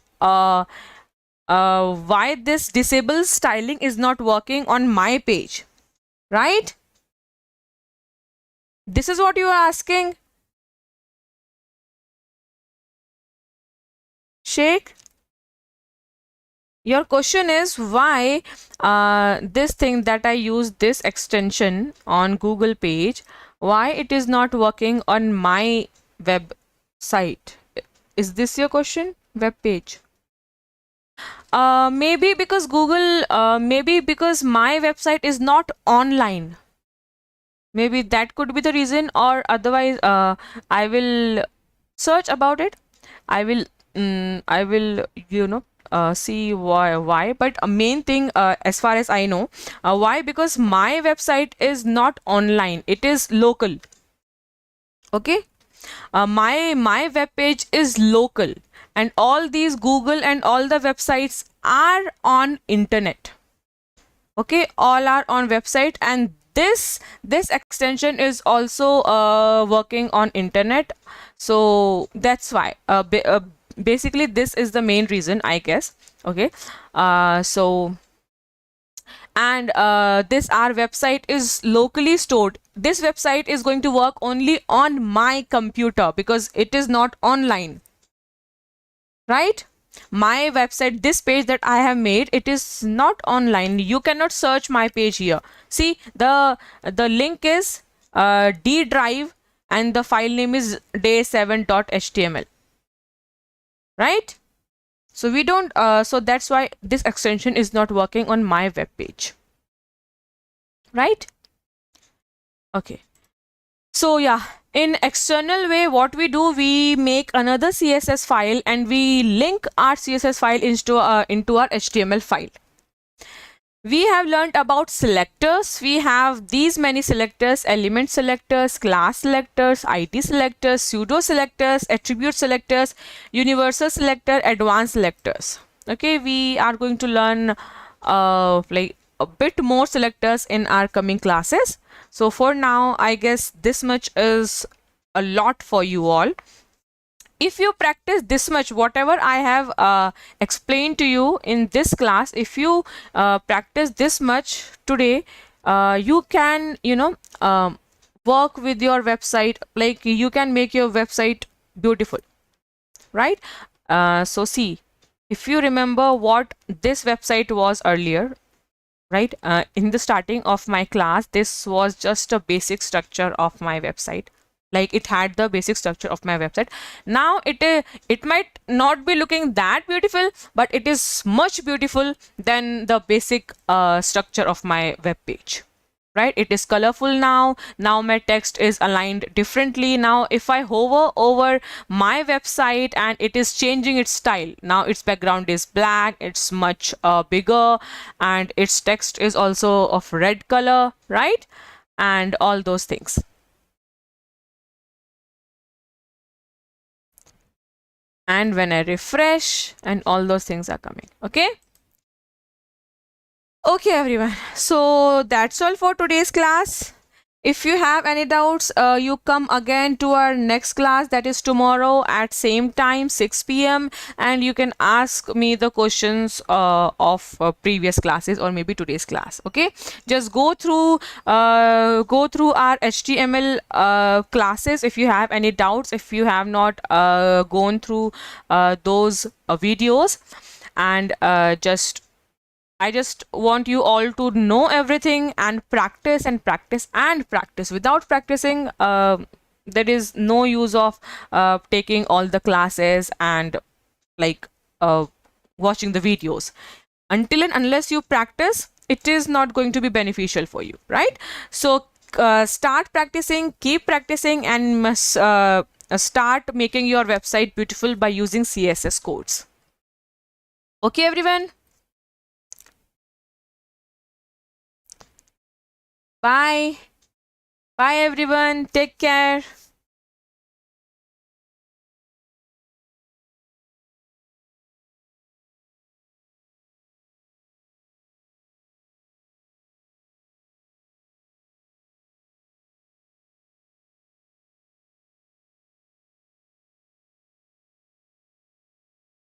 why this disable styling is not working on my page, right? This is what you are asking, Sheikh. Your question is why this thing that I use this extension on Google page, why it is not working on my website. Is this your question? Web page. Maybe because Google, maybe because my website is not online. Maybe that could be the reason, or otherwise, I will search about it. I will, see why. But a main thing, as far as I know, why? Because my website is not online; it is local. Okay, my web page is local, and all these Google and all the websites are on internet. Okay, all are on website, and this extension is also working on internet. So that's why basically this is the main reason, I guess. Okay, so and this our website is locally stored. This website is going to work only on my computer because it is not online, right? My website, this page that I have made, it is not online. You cannot search my page here. See, the link is D drive and the file name is day7.html, right? So we don't so that's why this extension is not working on my web page, right? Okay, so yeah, in external way, what we do, we make another CSS file and we link our CSS file into our HTML file. We have learned about selectors. We have these many selectors: element selectors, class selectors, IT selectors, pseudo selectors, attribute selectors, universal selector, advanced selectors. Okay, we are going to learn like a bit more selectors in our coming classes. So for now, I guess this much is a lot for you all. if you practice this much, whatever I have explained to you in this class, if you practice this much today, you can, work with your website, like you can make your website beautiful, right? So see, if you remember what this website was earlier, right? In the starting of my class, this was just a basic structure of my website. Like it had the basic structure of my website. Now it might not be looking that beautiful, but it is much beautiful than the basic structure of my web page, right? It is colorful now. Now my text is aligned differently. Now if I hover over my website and it is changing its style, now its background is black, it's much bigger, and its text is also of red color, right? And all those things. And when I refresh, and all those things are coming. Okay. Okay, everyone. So that's all for today's class. If you have any doubts, you come again to our next class, that is tomorrow at same time 6 p.m. and you can ask me the questions of previous classes or maybe today's class. Okay, just go through our HTML classes. If you have any doubts, if you have not gone through those videos, and I just want you all to know everything and practice and practice and practice. Without practicing, there is no use of taking all the classes and like watching the videos. Until and unless you practice, it is not going to be beneficial for you, right? So start practicing, keep practicing, and must start making your website beautiful by using CSS codes. Okay, everyone. Bye. Bye, everyone. Take care.